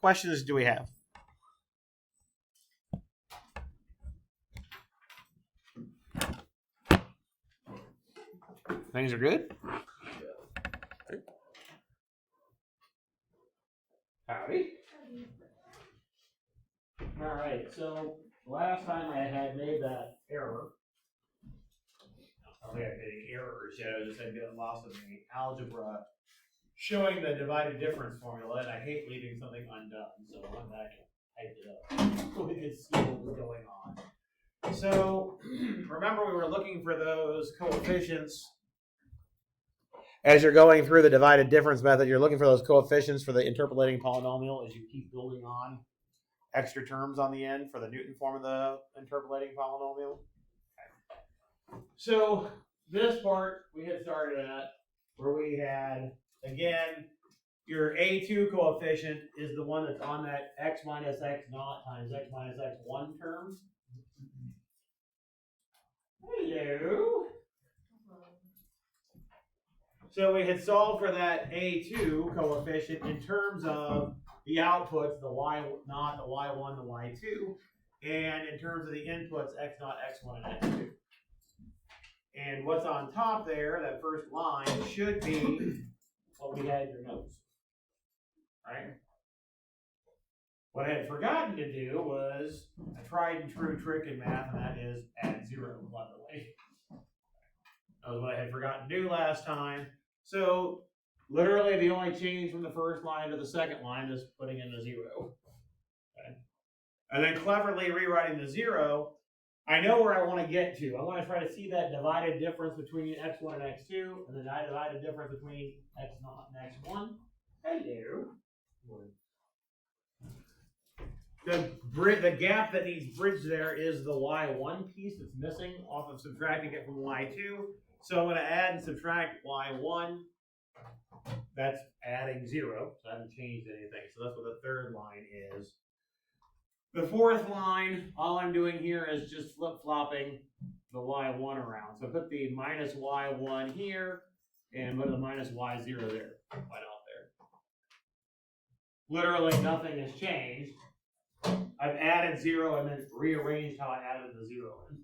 What questions do we have? Things are good? Howdy. All right, so last time I had made that error. I don't think I made any errors yet. I just had gotten lost in the algebra showing the divided difference formula, and I hate leaving something undone. So I went back and typed it up so we could see what was going on. So remember, we were looking for those coefficients. As you're going through the divided difference method, you're looking for those coefficients for the interpolating polynomial as you keep building on extra terms on the end for the Newton form of the interpolating polynomial. Okay. So this part we had started at where we had, again, your A2 coefficient is the one that's on that x minus x naught times x minus x1 term. Hello. So we had solved for that A2 coefficient in terms of the outputs, the y naught, the y1, the y2, and in terms of the inputs, x naught, x1, and x2. And what's on top there, that first line, should be what we had in your notes. Right? What I had forgotten to do was a tried and true trick in math, and that is add 0, cleverly. That was what I had forgotten to do last time. So literally the only change from the first line to the second line is putting in a 0. Okay. And then cleverly rewriting the 0, I know where I want to get to. I want to try to see that divided difference between x1 and x2, and the divided difference between x0 and x1. Hello. The gap that needs bridged there is the y1 piece that's missing off of subtracting it from y2. So I'm going to add and subtract y1. That's adding 0. So I haven't changed anything. So that's what the third line is. The fourth line, all I'm doing here is just flip-flopping the y1 around. So put the minus y1 here and put the minus y0 there. Why not there? Literally nothing has changed. I've added 0 and then rearranged how I added the 0 in.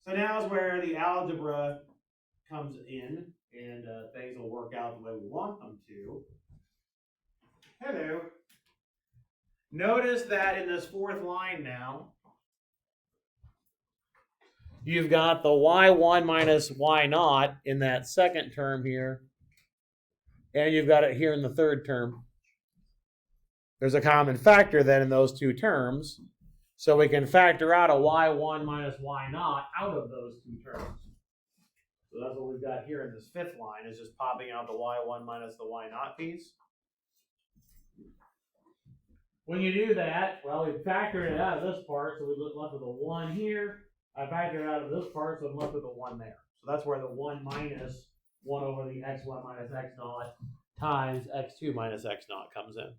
So now is where the algebra comes in, and things will work out the way we want them to. Hello. Notice that in this fourth line now, you've got the y1 minus y0 in that second term here, and you've got it here in the third term. There's a common factor then in those two terms, so we can factor out a y1 minus y0 out of those two terms. So that's what we've got here in this fifth line, is just popping out the y1 minus the y0 piece. When you do that, well, we factored it out of this part, so we left with a 1 here. I factored it out of this part, so I'm left with a 1 there. So that's where the 1 minus 1 over the x1 minus x0 times x2 minus x0 comes in.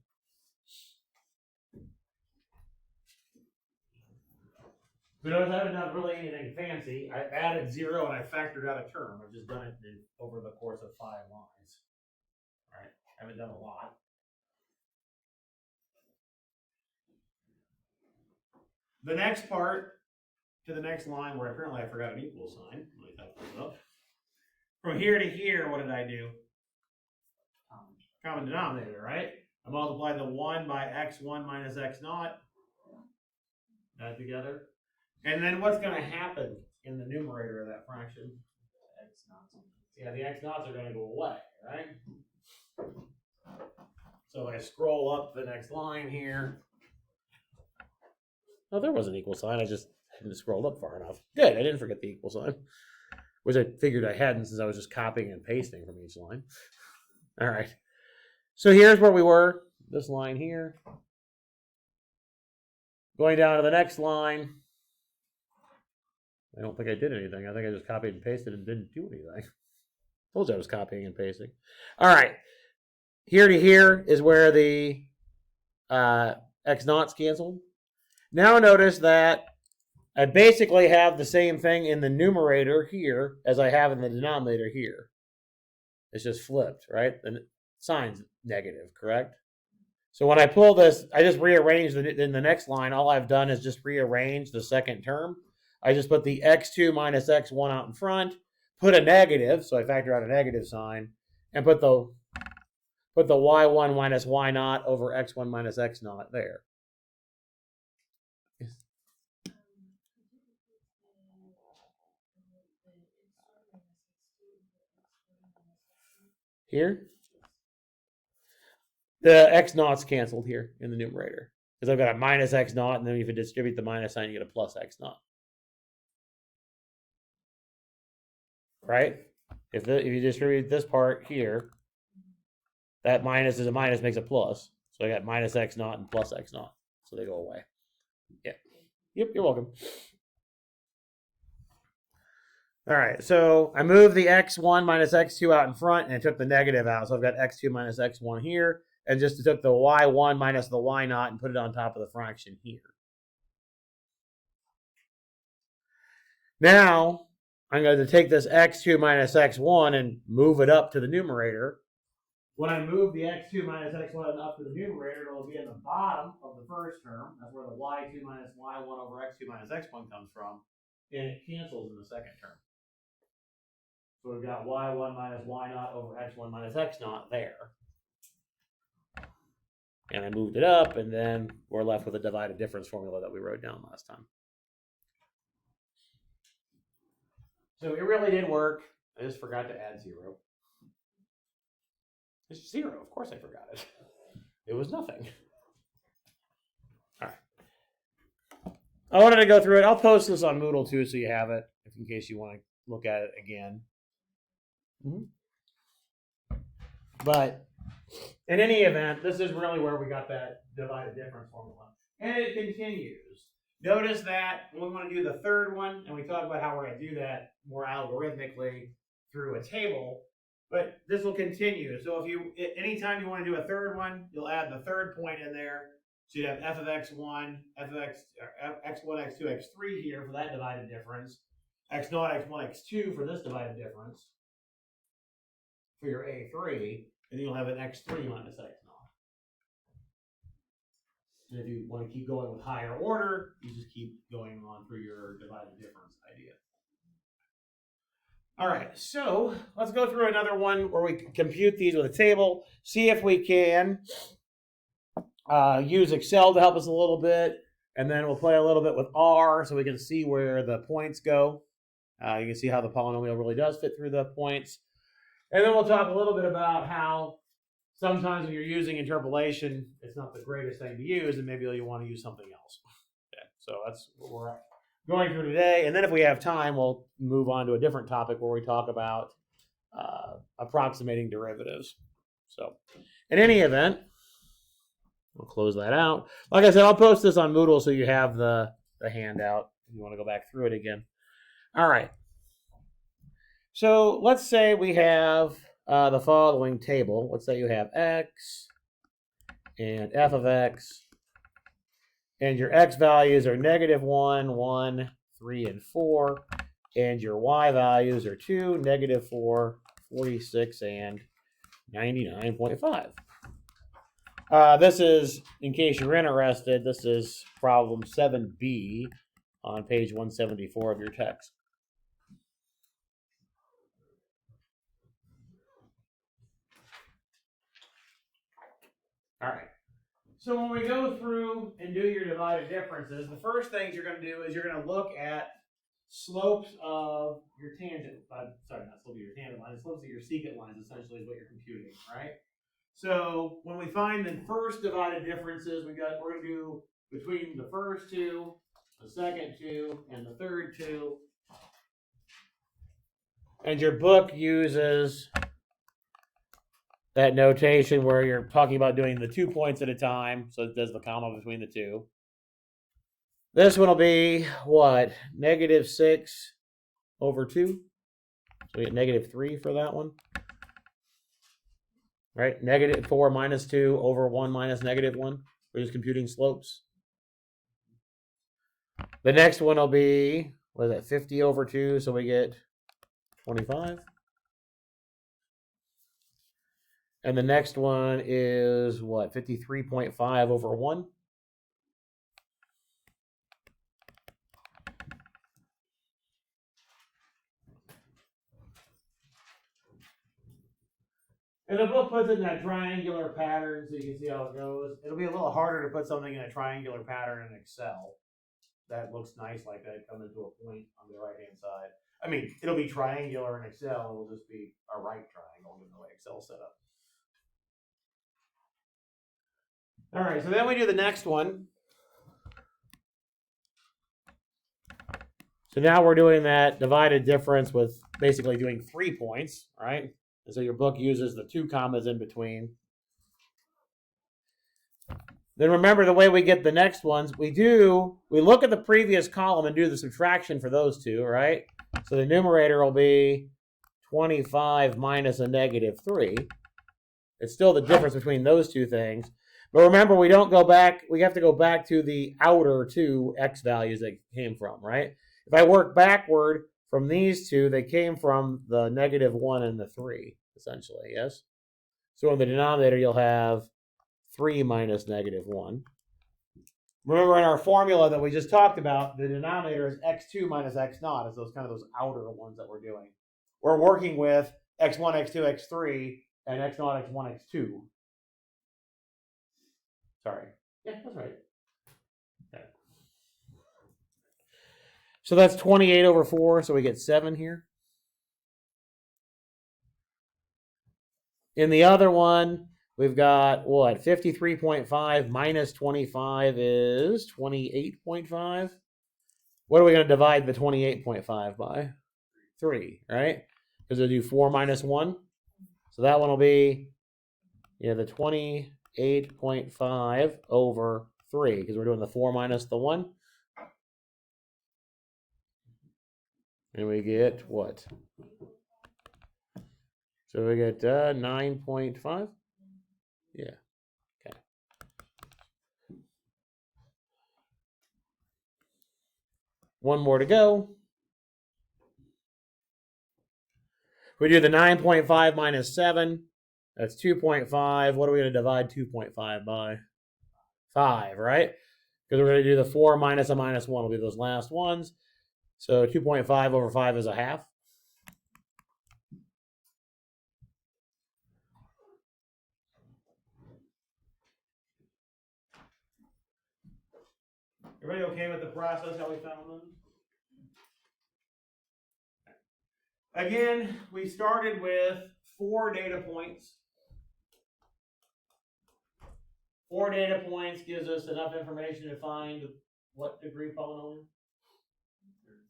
But notice I haven't done really anything fancy. I added 0 and I factored out a term. I've just done it over the course of 5 lines. All right, I haven't done a lot. The next part to the next line, where apparently I forgot an equal sign. Let me type this up. From here to here, what did I do? Common denominator, right? I multiplied the 1 by x1 minus x0. That together. And then what's going to happen in the numerator of that fraction? X0. Yeah, the x0s are going to go away, right? So I scroll up the next line here. Oh, there was an equal sign. I just hadn't scrolled up far enough. Good, I didn't forget the equal sign, which I figured I hadn't since I was just copying and pasting from each line. All right. So here's where we were. This line here. Going down to the next line. I don't think I did anything. I think I just copied and pasted and didn't do anything. Told you I was copying and pasting. All right. Here to here is where the x0's canceled. Now notice that I basically have the same thing in the numerator here as I have in the denominator here. It's just flipped, right? And sign's negative, correct? So when I pull this, I just rearrange in the next line. All I've done is just rearrange the second term. I just put the x2 minus x1 out in front, put a negative, so I factor out a negative sign, and put the y1 minus y naught over x1 minus x naught there. Here? The x naught's canceled here in the numerator. Because I've got a minus x naught, and then if you distribute the minus sign, you get a plus x naught. Right? If you distribute this part here, that minus is a minus makes a plus. So I got minus x naught and plus x naught. So they go away. Yeah. Yep, you're welcome. All right, so I moved the x1 minus x2 out in front, and I took the negative out. So I've got x2 minus x1 here, and just took the y1 minus the y naught and put it on top of the fraction here. Now, I'm going to take this x2 minus x1 and move it up to the numerator. When I move the x2 minus x1 up to the numerator, it will be in the bottom of the first term. That's where the y2 minus y1 over x2 minus x1 comes from. And it cancels in the second term. So we've got y1 minus y naught over x1 minus x naught there. And I moved it up, and then we're left with a divided difference formula that we wrote down last time. So it really did work. I just forgot to add 0. It's 0. Of course I forgot it. It was nothing. All right. I wanted to go through it. I'll post this on Moodle too, so you have it, in case you want to look at it again. But in any event, this is really where we got that divided difference formula. And it continues. Notice that we want to do the third one, and we talk about how we're going to do that more algorithmically through a table. But this will continue. So if you, anytime you want to do a third one, you'll add the third point in there. So you have f of x1, f of x, x1, x2, x3 here for that divided difference. X naught, x1, x2 for this divided difference for your A3. And then you'll have an x3 minus x naught. And if you want to keep going with higher order, you just keep going on through your divided difference idea. All right, so let's go through another one where we compute these with a table, see if we can use Excel to help us a little bit, and then we'll play a little bit with R so we can see where the points go. You can see how the polynomial really does fit through the points. And then we'll talk a little bit about how sometimes when you're using interpolation, it's not the greatest thing to use, and maybe you want to use something else. Okay, so that's what we're going through today. And then if we have time, we'll move on to a different topic where we talk about approximating derivatives. So in any event, we'll close that out. Like I said, I'll post this on Moodle so you have the handout if you want to go back through it again. All right. So let's say we have the following table. Let's say you have x and f of x, and your x values are -1, 1, 3, and 4, and your y values are 2, -4, 46, and 99.5. This is, in case you're interested, this is problem 7b on page 174 of your text. All right. So when we go through and do your divided differences, the first things you're going to do is you're going to look at slopes of your tangent. Sorry, not slopes of your tangent lines. Slopes of your secant lines essentially is what you're computing, right? So when we find the first divided differences, we're going to do between the first two, the second two, and the third two. And your book uses that notation where you're talking about doing the 2 points at a time, so it does the comma between the two. This one will be what? -6 over 2. So we get -3 for that one. Right? -4 minus 2 over 1 minus -1. We're just computing slopes. The next one will be, what is that, 50 over 2, so we get 25. And the next one is what? 53.5 over 1? And the book puts it in that triangular pattern so you can see how it goes. It'll be a little harder to put something in a triangular pattern in Excel. That looks nice like that, coming to a point on the right-hand side. I mean, it'll be triangular in Excel. It'll just be a right triangle given the way Excel's set up. All right, so then we do the next one. So now we're doing that divided difference with basically doing 3 points, right? And so your book uses the 2 commas in between. Then remember the way we get the next ones, we look at the previous column and do the subtraction for those 2, right? So the numerator will be 25 minus a negative 3. It's still the difference between those 2 things. But remember, we don't go back, we have to go back to the outer 2 x values that came from, right? If I work backward from these 2, they came from the negative 1 and the 3, essentially, yes? So in the denominator, you'll have 3 minus negative 1. Remember in our formula that we just talked about, the denominator is x2 minus x0. It's those outer ones that we're doing. We're working with x1, x2, x3, and x0, x1, x2. Sorry. Yeah, that's right. Okay. So that's 28 over 4, so we get 7 here. In the other one, we've got, what, 53.5 minus 25 is 28.5. What are we going to divide the 28.5 by? 3, right? Because we'll do 4 minus 1. So that one will be, the 28.5 over 3, because we're doing the 4 minus the 1. And we get what? So we get 9.5. Yeah. Okay. One more to go. We do the 9.5 minus 7. That's 2.5. What are we going to divide 2.5 by? 5, right? Because we're going to do the 4 minus a minus 1 will be those last ones. So 2.5 over 5 is a half. Everybody okay with the process, how we found them? Again, we started with 4 data points. 4 data points gives us enough information to find what degree polynomial?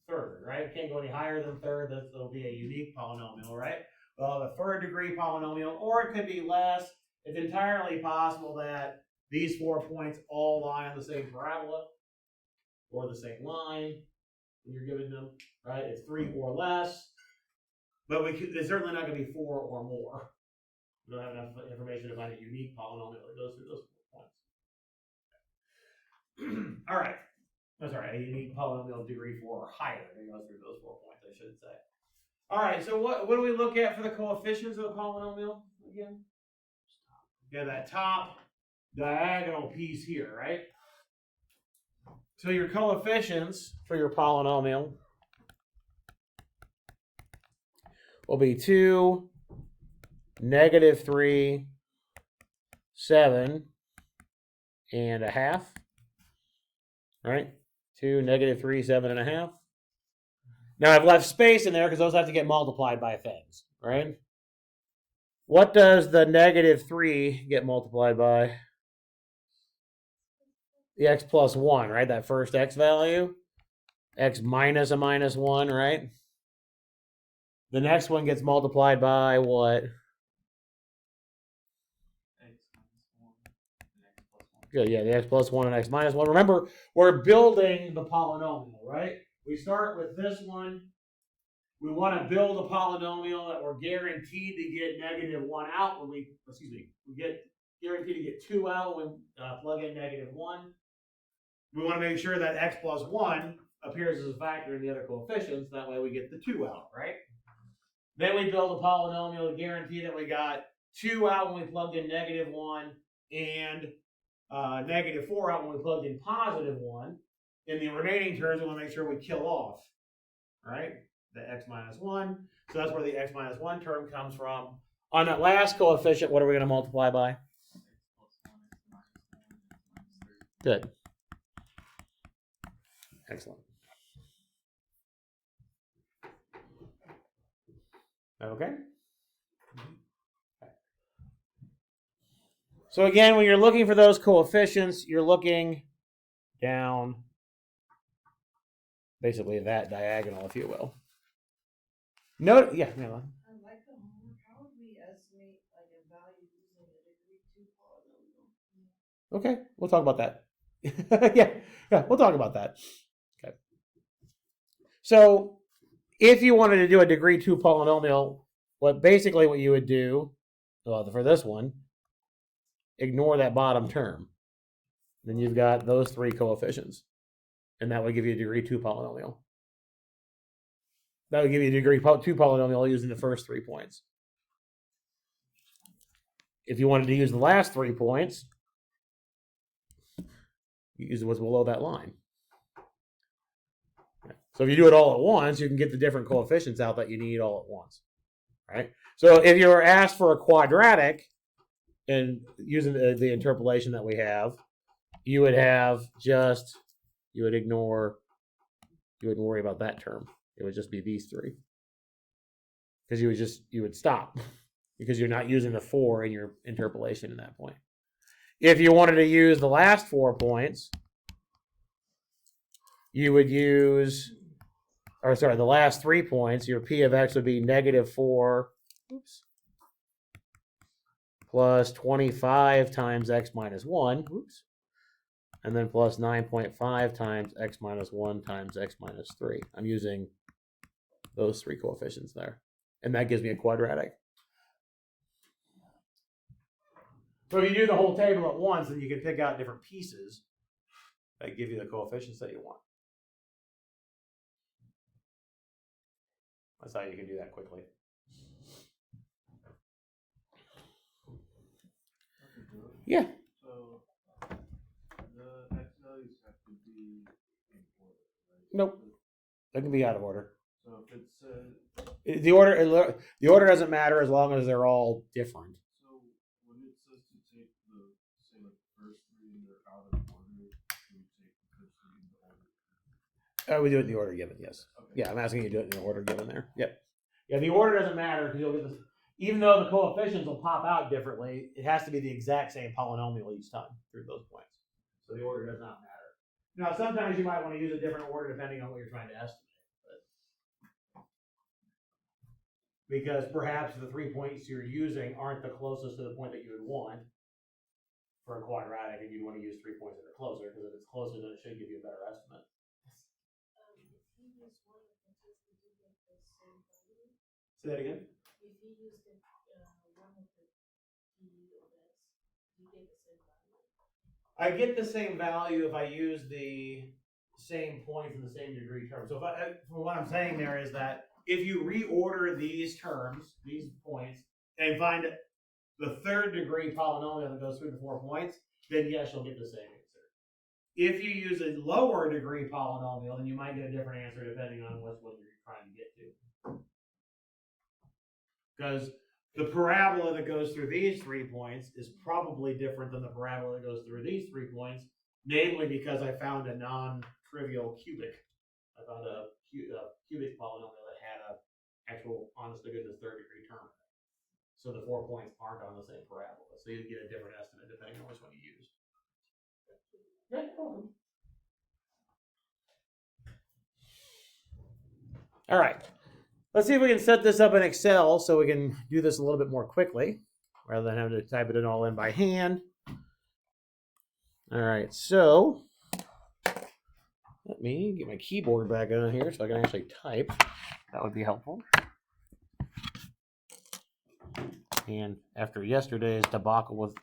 Third, right? Can't go any higher than third. That'll be a unique polynomial, right? Well, the 3rd degree polynomial, or it could be less. It's entirely possible that these 4 points all lie on the same parabola or the same line when you're giving them, right? It's 3 or less, but it's certainly not going to be 4 or more. We don't have enough information to find a unique polynomial that goes through those 4 points. All right. I'm sorry, a unique polynomial degree 4 or higher that goes through those 4 points, I should say. All right, so what do we look at for the coefficients of the polynomial again? Yeah, that top diagonal piece here, right? So your coefficients for your polynomial will be 2, -3, 7, and a half, right? 2, -3, 7 and a half. Now I've left space in there because those have to get multiplied by things, right? What does the -3 get multiplied by? The x plus 1, right? That first x value. X minus a minus 1, right? The next one gets multiplied by what? Good, yeah, the x plus 1 and x minus 1. Remember, we're building the polynomial, right? We start with this one. We want to build a polynomial that we're guaranteed to get -1 out when we get guaranteed to get 2 out when we plug in -1. We want to make sure that x plus 1 appears as a factor in the other coefficients. That way we get the 2 out, right? Then we build a polynomial to guarantee that we got 2 out when we plugged in -1, and -4 out when we plugged in +1. In the remaining terms, we want to make sure we kill off, right? The x minus 1. So that's where the x minus 1 term comes from. On that last coefficient, what are we going to multiply by? Good. Excellent. Okay. So again, when you're looking for those coefficients, you're looking down basically that diagonal, if you will. Note, yeah, Mela. I like the homework. How would we estimate like a value using a degree 2 polynomial? Okay, we'll talk about that. yeah, we'll talk about that. Okay. So if you wanted to do a degree 2 polynomial, what you would do, well, for this one, ignore that bottom term. Then you've got those 3 coefficients. And that would give you a degree 2 polynomial. That would give you a degree 2 polynomial using the first 3 points. If you wanted to use the last 3 points, you use what's below that line. So if you do it all at once, you can get the different coefficients out that you need all at once. Right? So if you were asked for a quadratic, and using the interpolation that we have, you would wouldn't worry about that term. It would just be these 3. Because you would stop because you're not using the 4 in your interpolation at that point. If you wanted to use the last 4 points, you would use, the last 3 points, your P of x would be -4 plus 25 times x minus 1, and then plus 9.5 times x minus 1 times x minus 3. I'm using those 3 coefficients there. And that gives me a quadratic. So if you do the whole table at once, then you can pick out different pieces that give you the coefficients that you want. That's how you can do that quickly. Yeah. So the x values have to be in order, right? Nope. They can be out of order. So if it's the order doesn't matter as long as they're all different. So when it says to take the first 3 and they're out of order, do you take the first 3 in the order? We do it in the order given, yes. Okay. Yeah, I'm asking you to do it in the order given there. Yep. Yeah, the order doesn't matter because you'll get this. Even though the coefficients will pop out differently, it has to be the exact same polynomial each time through those points. So the order does not matter. Now, sometimes you might want to use a different order depending on what you're trying to estimate. Because perhaps the 3 points you're using aren't the closest to the point that you would want for a quadratic, and you'd want to use 3 points that are closer, because if it's closer, then it should give you a better estimate. Say that again? If you use the one of the P of x, you get the same value. I get the same value if I use the same points in the same degree term. So what I'm saying there is that if you reorder these terms, these points, and find the 3rd degree polynomial that goes through the 4 points, then yes, you'll get the same answer. If you use a lower degree polynomial, then you might get a different answer depending on what you're trying to get to. Because the parabola that goes through these 3 points is probably different than the parabola that goes through these 3 points, namely because I found a non-trivial cubic. I found a cubic polynomial that had a actual honest-to-goodness 3rd degree term. So the 4 points aren't on the same parabola. So you get a different estimate depending on which one you use. Yeah, welcome. All right. Let's see if we can set this up in Excel so we can do this a little bit more quickly rather than having to type it all in by hand. All right, so let me get my keyboard back on here so I can actually type. That would be helpful. And after yesterday's debacle with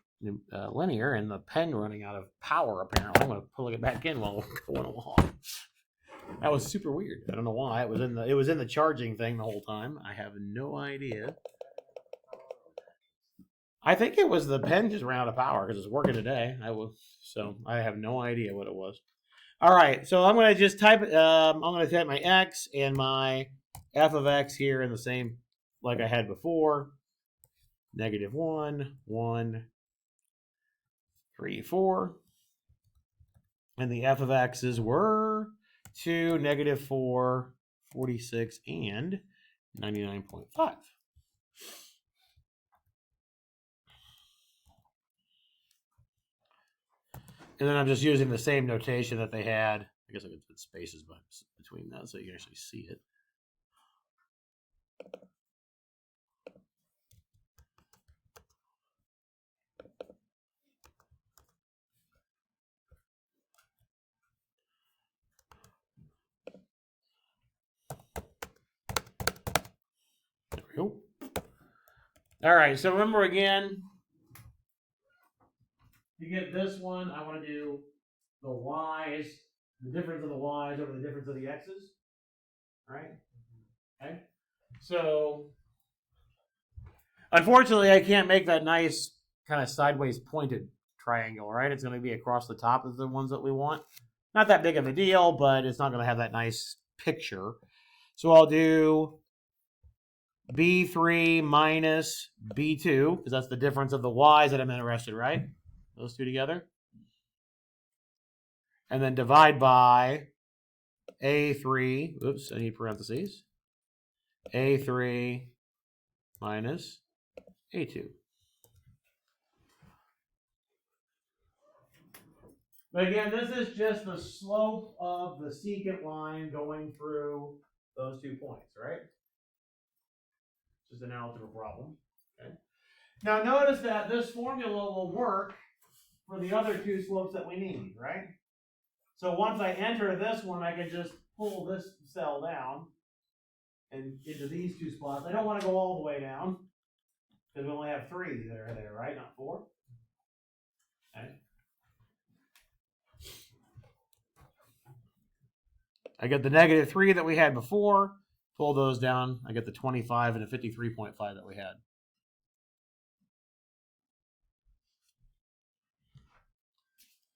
Linear and the pen running out of power, apparently, I'm going to plug it back in while we're going along. That was super weird. I don't know why. It was in the charging thing the whole time. I have no idea. I think it was the pen just ran out of power because it's working today. So I have no idea what it was. All right, so I'm going to just type. I'm going to type my x and my f of x here in the same like I had before. -1, 1, 3, 4, and the f of x's were 2, -4, 46, and 99.5. And then I'm just using the same notation that they had. I guess I could put spaces between that so you can actually see it. There we go. All right, so remember again, to get this one, I want to do the y's, the difference of the y's over the difference of the x's. All right? Okay. So, unfortunately, I can't make that nice kind of sideways pointed triangle, right? It's going to be across the top of the ones that we want. Not that big of a deal, but it's not going to have that nice picture. So I'll do B3 minus B2, because that's the difference of the y's that I'm interested, right? Those two together. And then divide by A3, oops, I need parentheses. A3 minus A2. But again, this is just the slope of the secant line going through those 2 points, right? Just an algebra problem. Okay. Now notice that this formula will work for the other 2 slopes that we need, right? So once I enter this one, I can just pull this cell down and into these 2 spots. I don't want to go all the way down because we only have 3 that are there, right? Not 4. Okay. I get the -3 that we had before. Pull those down. I get the 25 and the 53.5 that we had.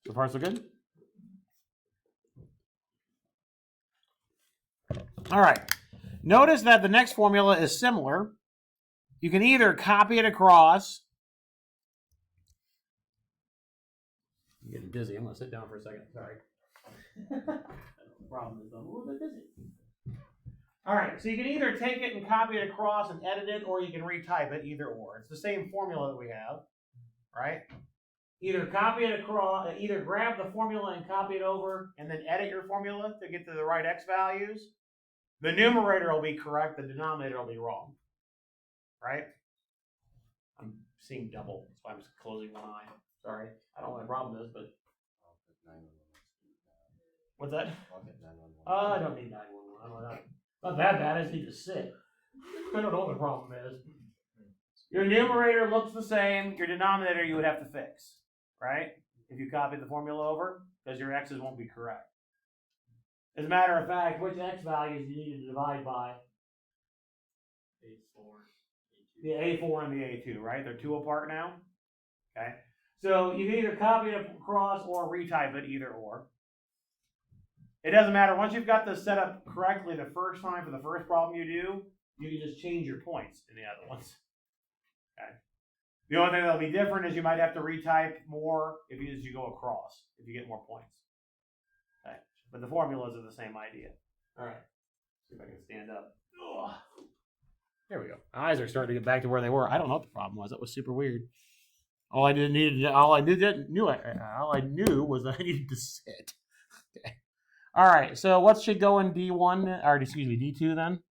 So far, so good? All right. Notice that the next formula is similar. You can either copy it across. I'm getting dizzy. I'm going to sit down for a second. Sorry. The problem is I'm a little bit dizzy. All right. So you can either take it and copy it across and edit it, or you can retype it, either or. It's the same formula that we have, right? Either copy it across, either grab the formula and copy it over, and then edit your formula to get to the right x values. The numerator will be correct, the denominator will be wrong. Right? I'm seeing double, that's why I'm just closing one eye. Sorry. I don't know what the problem is, but. What's that? I don't need 911. Not that bad, I just need to sit. I don't know what the problem is. Your numerator looks the same, your denominator you would have to fix. Right? If you copy the formula over, because your x's won't be correct. As a matter of fact, which x values do you need to divide by? The A4 and the A2, right? They're 2 apart now. Okay. So you can either copy it across or retype it, either or. It doesn't matter. Once you've got this set up correctly the first time for the first problem you do, you can just change your points in the other ones. Okay. The only thing that'll be different is you might have to retype more as you go across, if you get more points. Okay. But the formulas are the same idea. All right. See if I can stand up. Ugh. There we go. My eyes are starting to get back to where they were. I don't know what the problem was. That was super weird. All I knew was that I needed to sit. Okay. All right. So what should go in D1 or excuse me D2 then?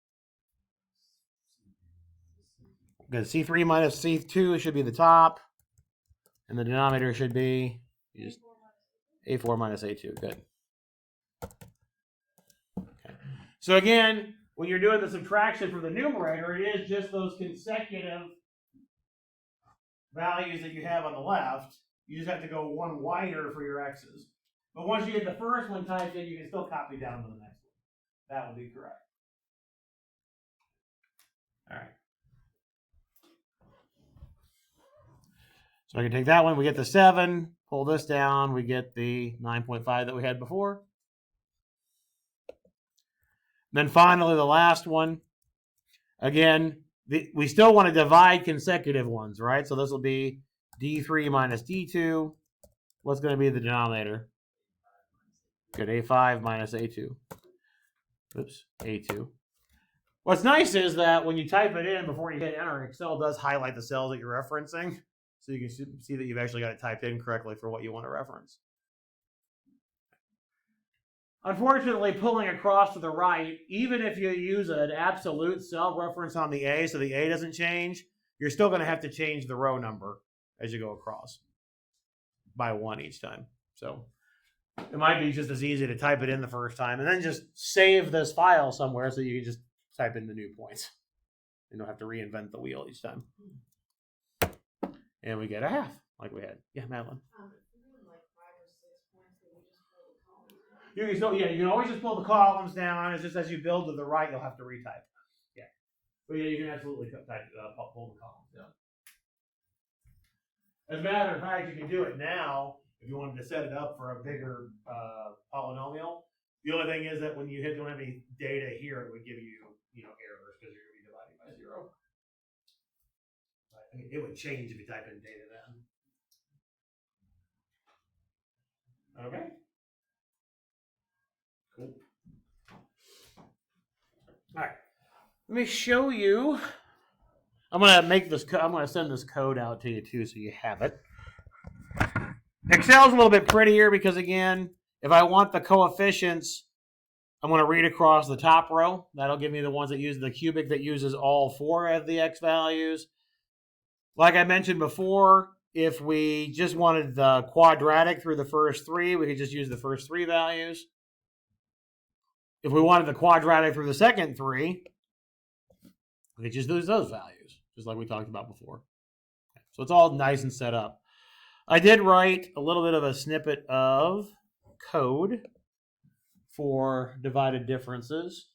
Good. C3 minus C2 should be the top, and the denominator should be just A4 minus A2. Good. Okay. So again, when you're doing the subtraction for the numerator, it is just those consecutive values that you have on the left. You just have to go one wider for your x's. But once you get the first one typed in, you can still copy down to the next one. That would be correct. All right. So I can take that one, we get the 7, pull this down, we get the 9.5 that we had before. Then finally, the last one. Again, we still want to divide consecutive ones, right? So this will be D3 minus D2. What's going to be the denominator? Good, A5 minus A2. Oops, A2. What's nice is that when you type it in before you hit enter, Excel does highlight the cells that you're referencing. So you can see that you've actually got it typed in correctly for what you want to reference. Unfortunately, pulling across to the right, even if you use an absolute cell reference on the A so the A doesn't change, you're still going to have to change the row number as you go across by 1 each time. So it might be just as easy to type it in the first time and then just save this file somewhere so you can just type in the new points. You don't have to reinvent the wheel each time. And we get a half, like we had. Yeah, Madeline. You can still, you can always just pull the columns down. It's just as you build to the right, you'll have to retype. Yeah, but yeah, you can absolutely pull the columns down. As a matter of fact, you can do it now if you wanted to set it up for a bigger polynomial. The only thing is that when you don't have any data here, it would give you errors because you're going to be dividing by 0. I mean, it would change if you type in data then. Okay. Cool. All right. Let me show you. I'm gonna send this code out to you too, so you have it. Excel's a little bit prettier because again, if I want the coefficients, I'm going to read across the top row. That'll give me the ones that use the cubic that uses all 4 of the x values. Like I mentioned before, if we just wanted the quadratic through the first 3, we could just use the first 3 values. If we wanted the quadratic through the second 3, we could just use those values, just like we talked about before. So it's all nice and set up. I did write a little bit of a snippet of code for divided differences.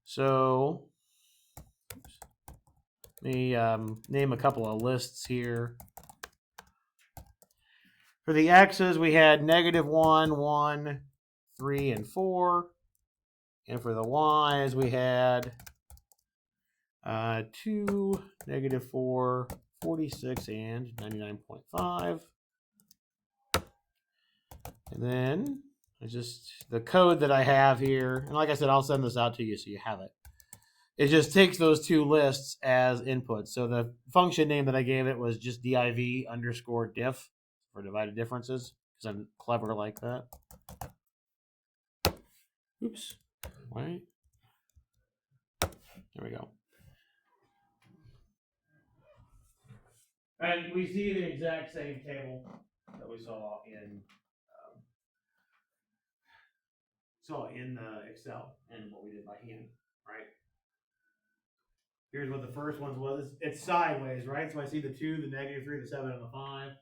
So let me name a couple of lists here. For the x's, we had -1, 1, 3, and 4. And for the y's, we had 2, -4, 46, and 99.5. And then the code that I have here, and like I said, I'll send this out to you so you have it. It just takes those 2 lists as inputs. So the function name that I gave it was just div_diff for divided differences, because I'm clever like that. Oops. Right. There we go. And we see the exact same table that we saw in Excel and what we did by hand, right? Here's what the first one was. It's sideways, right? So I see the 2, the -3, the 7, and the 5.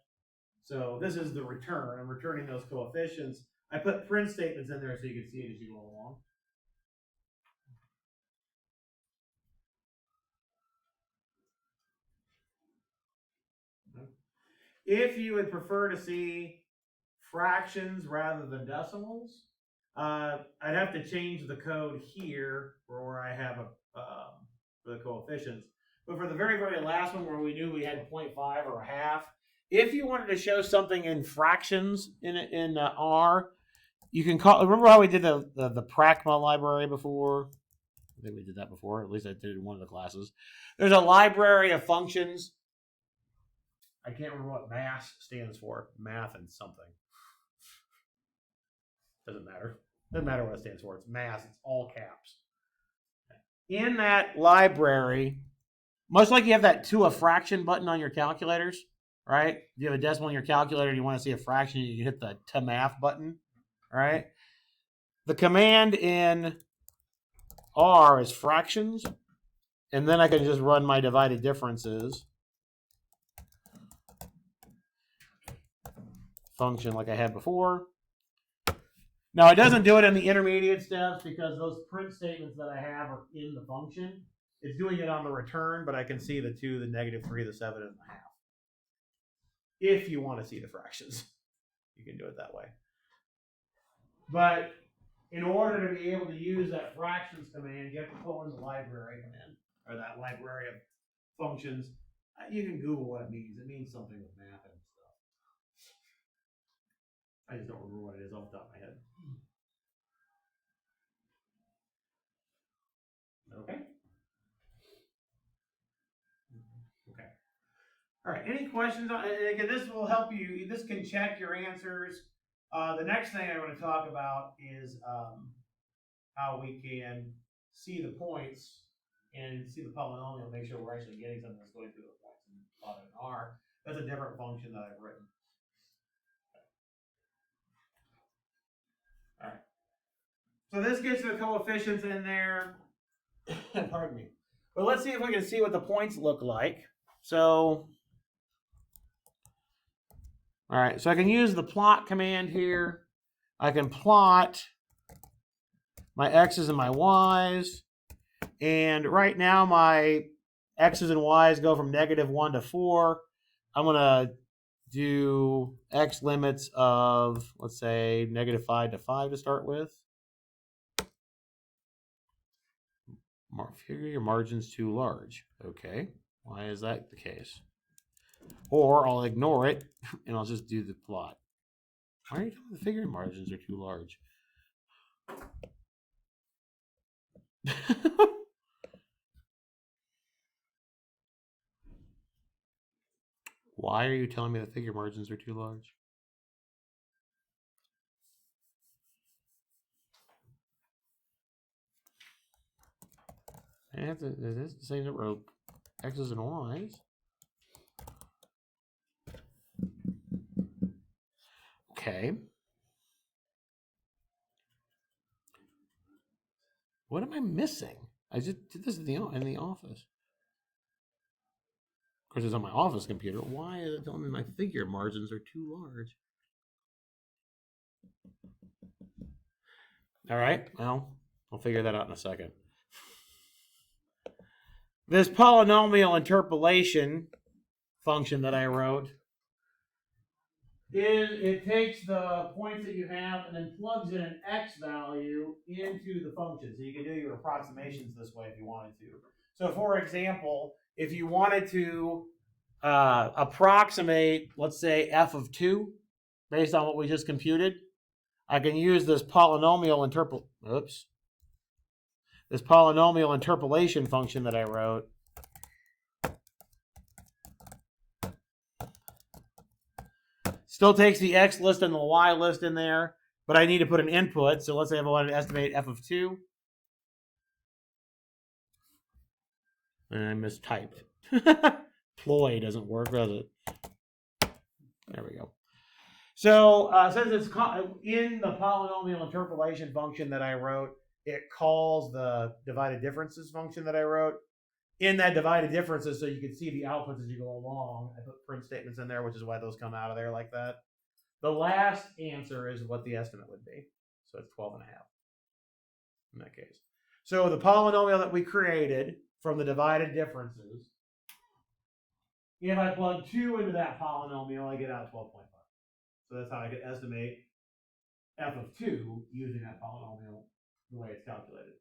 So this is the return. I'm returning those coefficients. I put print statements in there so you can see it as you go along. If you would prefer to see fractions rather than decimals, I'd have to change the code here for where I have for the coefficients. But for the very, very last one where we knew we had 0.5 or a half, if you wanted to show something in fractions in R, you can call. Remember how we did the Pragma library before? I think we did that before. At least I did it in one of the classes. There's a library of functions. I can't remember what math stands for. Math and something. Doesn't matter. Doesn't matter what it stands for. It's math. It's all caps. In that library, much like you have that to a fraction button on your calculators, right? If you have a decimal in your calculator and you want to see a fraction, you can hit the to math button, right? The command in R is fractions, and then I can just run my divided differences function like I had before. Now, it doesn't do it in the intermediate steps because those print statements that I have are in the function. It's doing it on the return, but I can see the 2, the -3, the 7, and the half. if you want to see the fractions. You can do it that way. But in order to be able to use that fractions command, you have to pull in the library command, or that library of functions. You can Google what it means. It means something with math and stuff. I just don't remember what it is off the top of my head. Okay. Okay. All right. Any questions? Again, this will help you. This can check your answers. The next thing I want to talk about is how we can see the points and see the polynomial, make sure we're actually getting something that's going through the points and plot it in R. That's a different function that I've written. All right. So this gets the coefficients in there. Pardon me. But let's see if we can see what the points look like. So, all right. So I can use the plot command here. I can plot my x's and my y's. And right now my x's and y's go from -1 to 4. I'm going to do x limits of, let's say, -5 to 5 to start with. Figure your margin's too large. Okay, why is that the case? Or I'll ignore it and I'll just do the plot. Why are you telling me the figure margins are too large? Why are you telling me the figure margins are too large? It is the same number of x's and y's. Okay. What am I missing? I just did this in the office. Of course, it's on my office computer. Why is it telling me my figure margins are too large? All right, well, I'll figure that out in a second. This polynomial interpolation function that I wrote it takes the points that you have and then plugs in an x value into the function. So you can do your approximations this way if you wanted to. So for example, if you wanted to approximate, let's say, f of 2, based on what we just computed, I can use this polynomial interpolation function that I wrote. Still takes the x list and the y list in there, but I need to put an input. So let's say if I wanted to estimate f of 2. And I mistyped. Ploy doesn't work, does it? There we go. So since it's in the polynomial interpolation function that I wrote, it calls the divided differences function that I wrote. In that divided differences, so you can see the outputs as you go along. I put print statements in there, which is why those come out of there like that. The last answer is what the estimate would be. So it's 12.5 in that case. So the polynomial that we created from the divided differences, if I plug 2 into that polynomial, I get out 12.5. So that's how I could estimate f of 2 using that polynomial the way it's calculated.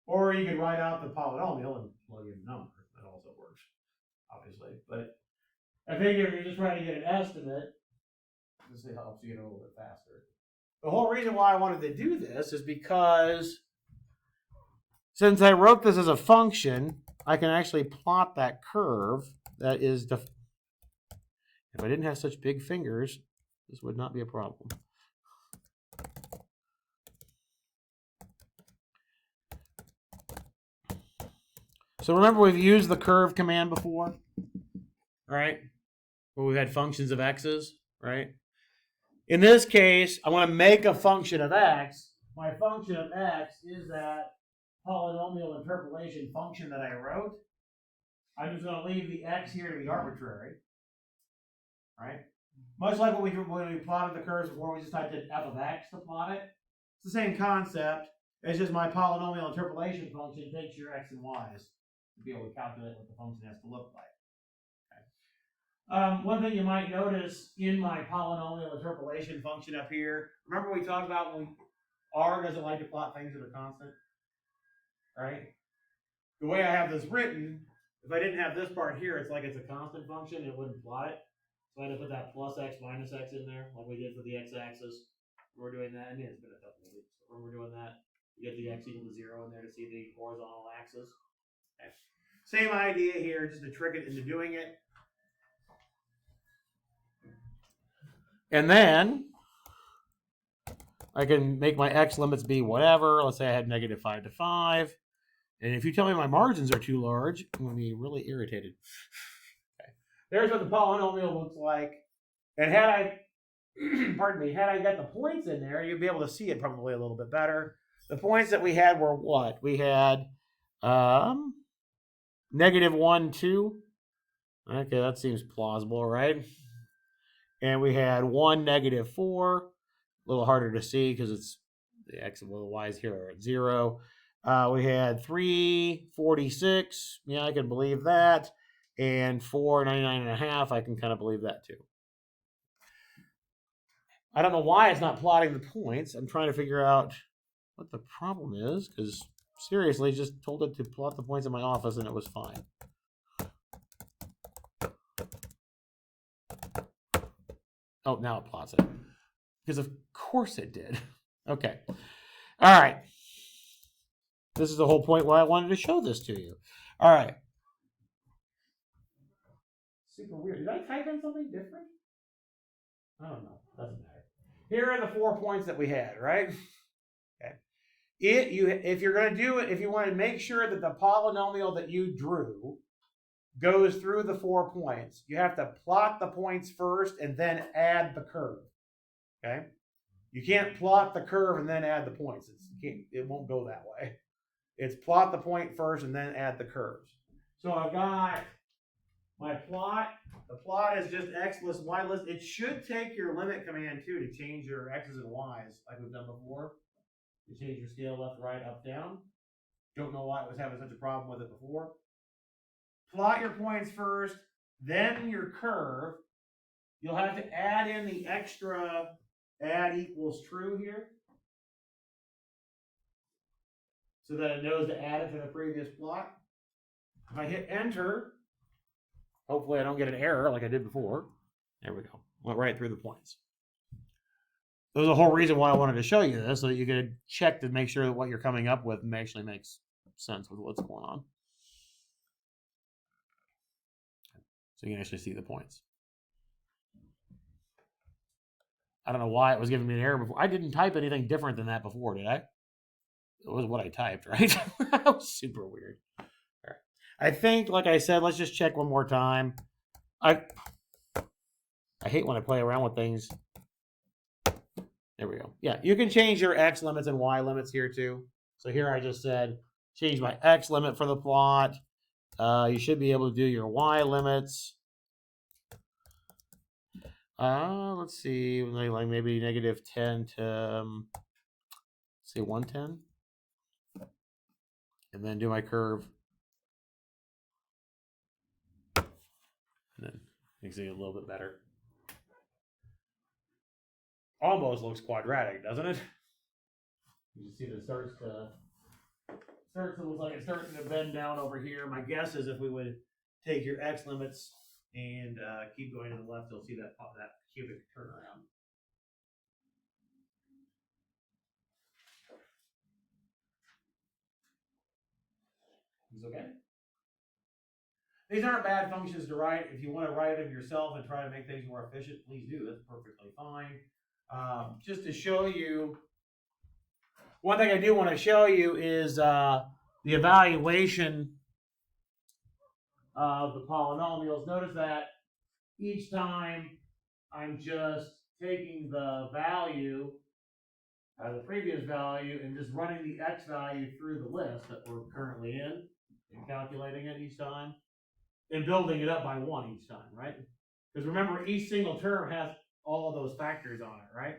Or you could write out the polynomial and plug in the number. That also works, obviously. But I figure if you're just trying to get an estimate, this helps you get a little bit faster. The whole reason why I wanted to do this is because since I wrote this as a function, I can actually plot that curve that is if I didn't have such big fingers, this would not be a problem. So remember, we've used the curve command before, right? Where we've had functions of x's, right? In this case, I want to make a function of x. My function of x is that polynomial interpolation function that I wrote. I'm just going to leave the x here to be arbitrary, right? Much like when we plotted the curves before, we just typed in f of x to plot it. It's the same concept. It's just my polynomial interpolation function takes your x and y's to be able to calculate what the function has to look like. Okay. One thing you might notice in my polynomial interpolation function up here, remember we talked about when R doesn't like to plot things that are constant, right? The way I have this written, if I didn't have this part here, it's like it's a constant function, it wouldn't plot it. So I had to put that plus x minus x in there, like we did for the x-axis. We're doing that. I mean, it's been a couple of weeks, but when we're doing that, you get the x equal to 0 in there to see the horizontal axis. Okay. Same idea here, just to trick it into doing it. And then I can make my x limits be whatever. Let's say I had negative 5 to 5. And if you tell me my margins are too large, I'm going to be really irritated. Okay. There's what the polynomial looks like. And had I, pardon me, had I got the points in there, you'd be able to see it probably a little bit better. The points that we had were what? We had negative 1, 2. Okay, that seems plausible, right? And we had 1, negative 4. A little harder to see because it's the x and the y's here are at 0. We had 3, 46. Yeah, I can believe that. And 4, 99.5. I can kind of believe that too. I don't know why it's not plotting the points. I'm trying to figure out what the problem is because seriously, just told it to plot the points in my office and it was fine. Oh, now it plots it. Because of course it did. Okay. All right. This is the whole point why I wanted to show this to you. All right. Super weird. Did I type in something different? I don't know. Doesn't matter. Here are the 4 points that we had, right? Okay. If you're going to do it, if you want to make sure that the polynomial that you drew goes through the 4 points, you have to plot the points first and then add the curve. Okay? You can't plot the curve and then add the points. It won't go that way. It's plot the point first and then add the curves. So I've got my plot. The plot is just x list, y list. It should take your limit command too to change your x's and y's like we've done before. You change your scale left, right, up, down. Don't know why it was having such a problem with it before. Plot your points first, then your curve. You'll have to add in the extra add equals true here so that it knows to add it to the previous plot. If I hit enter, hopefully I don't get an error like I did before. There we go. Went right through the points. There's a whole reason why I wanted to show you this, so that you could check to make sure that what you're coming up with actually makes sense with what's going on. So you can actually see the points. I don't know why it was giving me an error before. I didn't type anything different than that before, did I? It was what I typed, right? That was super weird. All right. I think, like I said, let's just check one more time. I hate when I play around with things. There we go. Yeah, you can change your x limits and y limits here too. So here I just said change my x limit for the plot. You should be able to do your y limits. Let's see, like maybe negative 10 to say 110, and then do my curve, and then makes it a little bit better. Almost looks quadratic, doesn't it? You see that it starts to look like it's starting to bend down over here. My guess is if we would take your x limits and keep going to the left, you'll see that cubic turnaround. Is okay? These aren't bad functions to write. If you want to write them yourself and try to make things more efficient, please do. That's perfectly fine. Just to show you, one thing I do want to show you is the evaluation of the polynomials. Notice that each time I'm just taking the value, the previous value, and just running the x value through the list that we're currently in and calculating it each time and building it up by 1 each time, right? Because remember, each single term has all of those factors on it, right?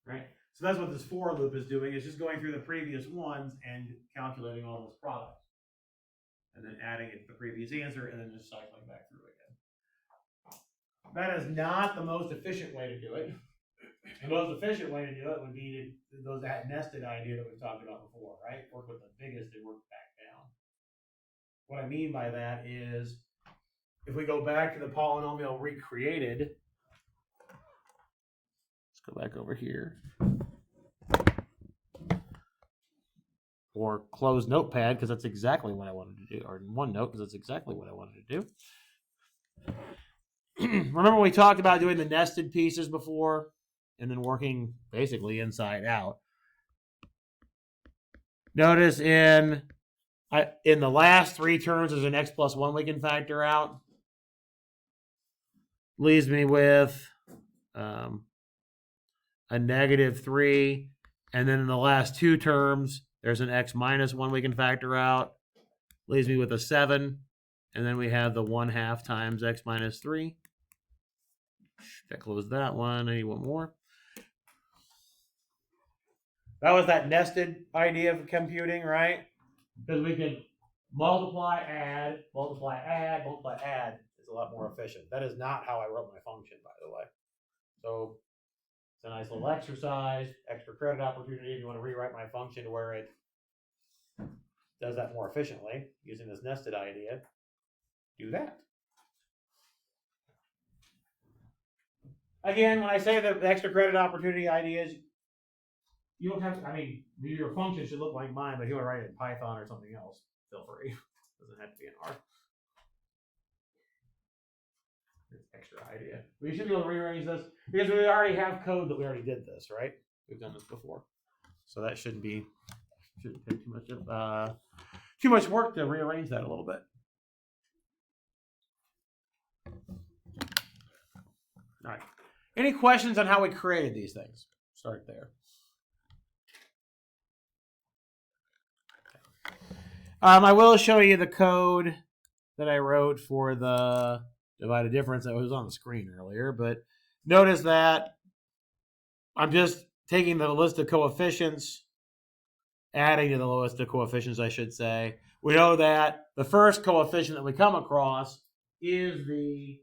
Right? So that's what this for loop is doing. It's just going through the previous ones and calculating all those products. and then adding it to the previous answer, and then just cycling back through again. That is not the most efficient way to do it. The most efficient way to do it would be that nested idea that we've talked about before, right? Work with the biggest and work back down. What I mean by that is, if we go back to the polynomial recreated, let's go back over here. Or close notepad, because that's exactly what I wanted to do. Or OneNote, because that's exactly what I wanted to do. Remember we talked about doing the nested pieces before, and then working basically inside out. Notice in the last three terms, there's an x plus 1 we can factor out. Leaves me with a -3. And then in the last two terms, there's an x minus 1 we can factor out. Leaves me with a 7. And then we have the 1/2 times x minus 3. That closed that one. I need one more. That was that nested idea of computing, right? Because we can multiply, add. It's a lot more efficient. That is not how I wrote my function, by the way. So it's a nice little exercise, extra credit opportunity. If you want to rewrite my function to where it does that more efficiently using this nested idea, do that. Again, when I say the extra credit opportunity ideas, you don't have to, your function should look like mine, but if you want to write it in Python or something else, feel free. It doesn't have to be in R. Extra idea. We should be able to rearrange this because we already have code that we already did this, right? We've done this before. So that shouldn't take too much work to rearrange that a little bit. All right. Any questions on how we created these things? Start there. I will show you the code that I wrote for the divided difference that was on the screen earlier, but notice that I'm just taking the list of coefficients, adding to the list of coefficients, I should say. We know that the first coefficient that we come across is the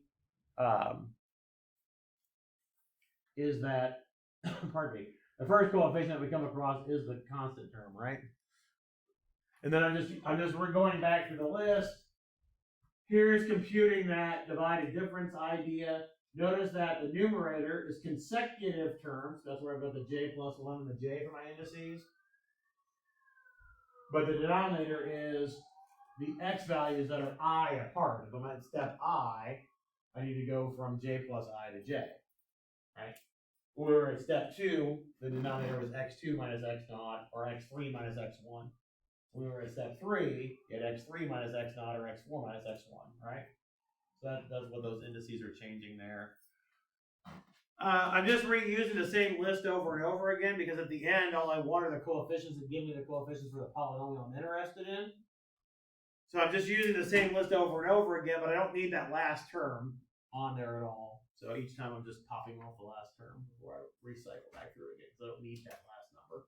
pardon me. The first coefficient that we come across is the constant term, right? And then we're going back through the list. Here's computing that divided difference idea. Notice that the numerator is consecutive terms. That's where I've got the j plus 1 and the j for my indices. But the denominator is the x values that are I apart. If I'm at step I need to go from j plus I to j, right? When we were at step 2, the denominator was x2 minus x naught, or x3 minus x1. When we were at step 3, you had x3 minus x naught, or x4 minus x1, right? So that's what those indices are changing there. I'm just reusing the same list over and over again because at the end, all I want are the coefficients that give me the coefficients for the polynomial I'm interested in. So I'm just using the same list over and over again, but I don't need that last term on there at all. So each time I'm just popping off the last term before I recycle back through again. So I don't need that last number.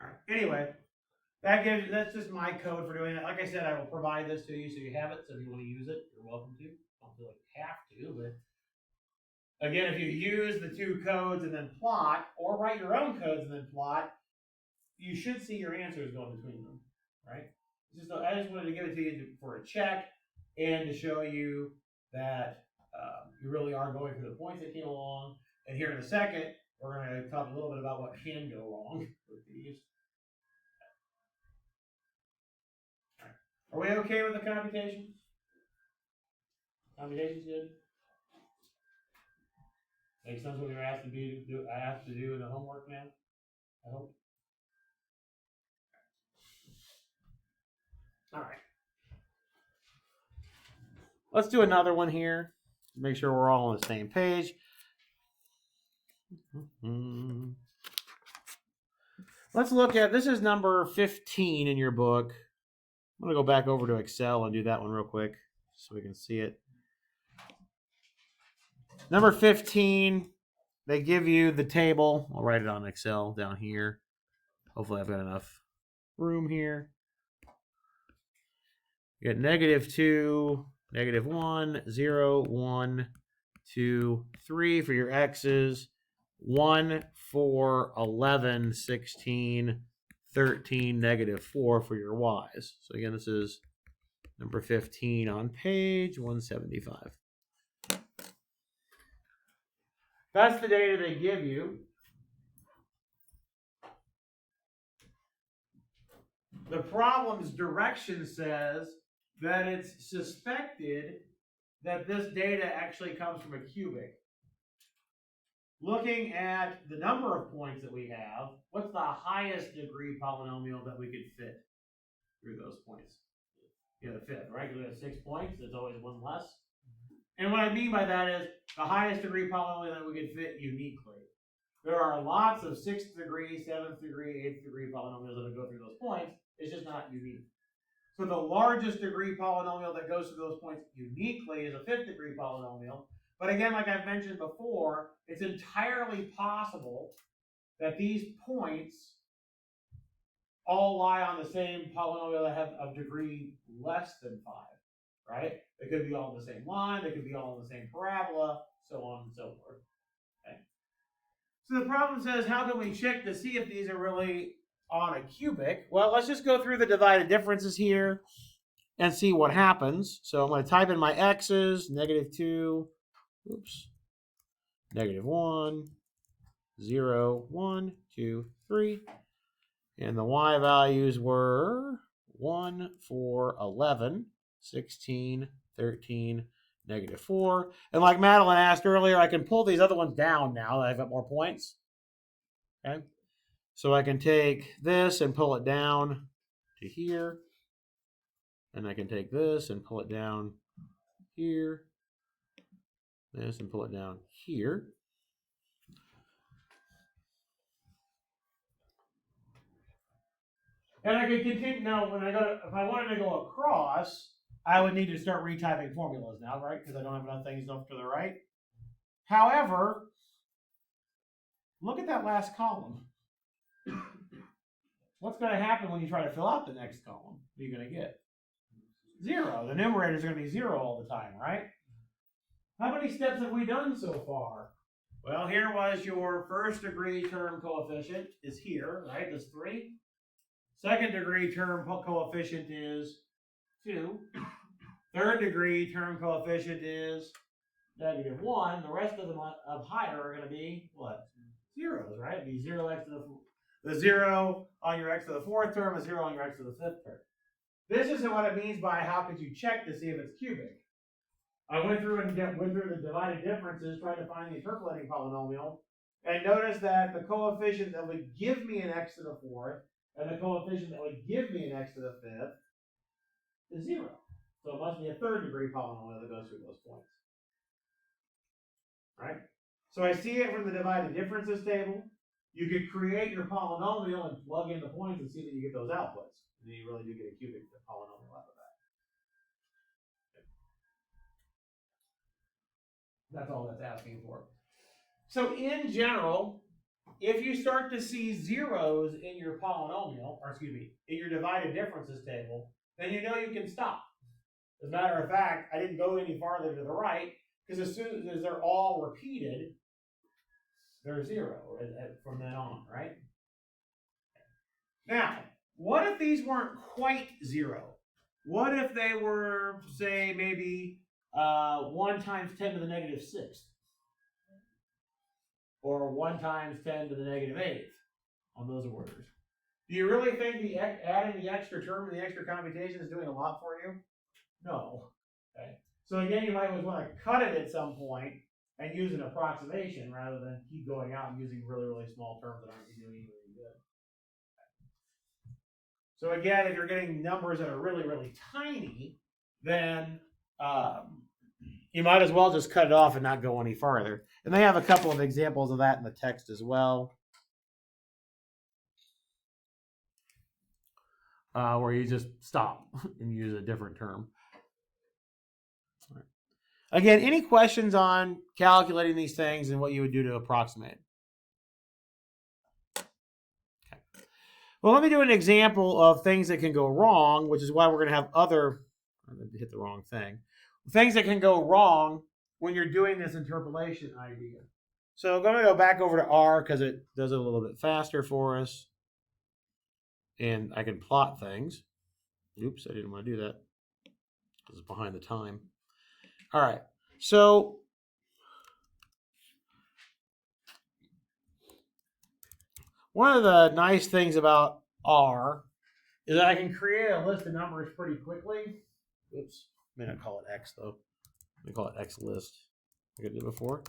All right. Anyway, that's just my code for doing it. Like I said, I will provide this to you so you have it. So if you want to use it, you're welcome to. Don't feel like you have to, but again, if you use the two codes and then plot, or write your own codes and then plot, you should see your answers going between them, right? I just wanted to give it to you for a check and to show you that you really are going through the points that came along. And here in a second, we're going to talk a little bit about what can go wrong with these. Are we okay with the computations? Computations good? Makes sense what you're asked to do. I have to do in the homework now. I hope. All right. Let's do another one here. Make sure we're all on the same page. Let's look at, this is number 15 in your book. I'm going to go back over to Excel and do that one real quick so we can see it. Number 15, they give you the table. I'll write it on Excel down here. Hopefully I've got enough room here. You get -2, -1, 0, 1, 2, 3 for your x's. 1, 4, 11, 16, 13, -4 for your y's. So again, this is number 15 on page 175. That's the data they give you. The problem's direction says that it's suspected that this data actually comes from a cubic. Looking at the number of points that we have, what's the highest degree polynomial that we could fit through those points? You know, the fifth, right? Because we have 6 points, there's always one less. And what I mean by that is the highest degree polynomial that we could fit uniquely. There are lots of 6th degree, 7th degree, 8th degree polynomials that go through those points. It's just not unique. So the largest degree polynomial that goes through those points uniquely is a 5th degree polynomial. But again, like I've mentioned before, it's entirely possible that these points all lie on the same polynomial that have a degree less than 5, right? They could be all in the same line, they could be all in the same parabola, so on and so forth. Okay. So the problem says, how can we check to see if these are really on a cubic? Well, let's just go through the divided differences here and see what happens. So I'm going to type in my x's, -2, oops, -1, 0, 1, 2, 3. And the y values were 1, 4, 11, 16, 13, -4. And like Madeline asked earlier, I can pull these other ones down now that I've got more points. Okay. So I can take this and pull it down to here. And I can take this and pull it down here. This and pull it down here. And I could continue now. When I go, if I wanted to go across, I would need to start retyping formulas now, right? Because I don't have enough things off to the right. However, look at that last column. What's going to happen when you try to fill out the next column? What are you going to get? 0. The numerator is going to be 0 all the time, right? How many steps have we done so far? Well, here was your first degree term coefficient is here, right? That's 3. Second degree term coefficient is 2. Third degree term coefficient is -1. The rest of them up higher are going to be what? Zeros, right? It'd be 0x to the 0 on your x to the 4th term, a 0 on your x to the 5th term. This is what it means by how could you check to see if it's cubic. I went through the divided differences trying to find the interpolating polynomial, and notice that the coefficient that would give me an x to the 4th and the coefficient that would give me an x to the 5th is 0. So it must be a third degree polynomial that goes through those points. Right? So I see it from the divided differences table. You could create your polynomial and plug in the points and see that you get those outputs. And then you really do get a cubic polynomial out of that. That's all that's asking for. So in general, if you start to see zeros in your polynomial, or excuse me, in your divided differences table, then you know you can stop. As a matter of fact, I didn't go any farther to the right, because as soon as they're all repeated, they're 0 from then on, right? Now, what if these weren't quite 0? What if they were, say, maybe 1 times 10 to the -6th? Or 1 times 10 to the -8th on those orders? Do you really think adding the extra term and the extra computation is doing a lot for you? No. Okay. So again, you might always want to cut it at some point and use an approximation rather than keep going out and using really, really small terms that aren't doing anything good. So again, if you're getting numbers that are really, really tiny, then you might as well just cut it off and not go any farther. And they have a couple of examples of that in the text as well. Where you just stop and use a different term. Right. Again, any questions on calculating these things and what you would do to approximate? Okay. Well, let me do an example of things that can go wrong, which is why we're going to have other, I hit the wrong thing, things that can go wrong when you're doing this interpolation idea. So I'm going to go back over to R because it does it a little bit faster for us. And I can plot things. Oops, I didn't want to do that because it's behind the time. All right, so one of the nice things about R is that I can create a list of numbers pretty quickly. Oops, I may not call it X though. Let me call it X list like I did before.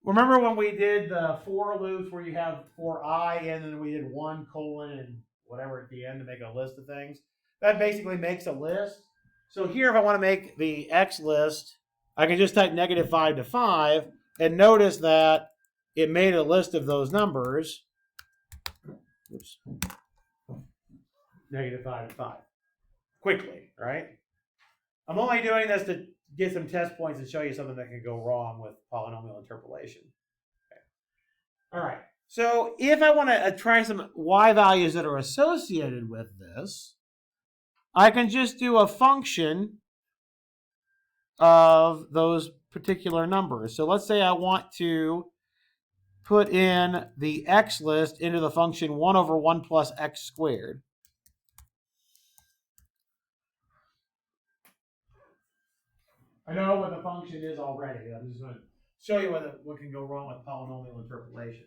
Remember when we did the for loops where you have for I and then we did 1 colon and whatever at the end to make a list of things? That basically makes a list. So here, if I want to make the X list, I can just type -5 to 5 and notice that it made a list of those numbers. Oops. -5 to 5. Quickly, right? I'm only doing this to get some test points and show you something that can go wrong with polynomial interpolation. Okay. All right. So if I want to try some y values that are associated with this, I can just do a function of those particular numbers. So let's say I want to put in the x list into the function 1 over 1 plus x squared. I know what the function is already. I'm just going to show you what can go wrong with polynomial interpolation.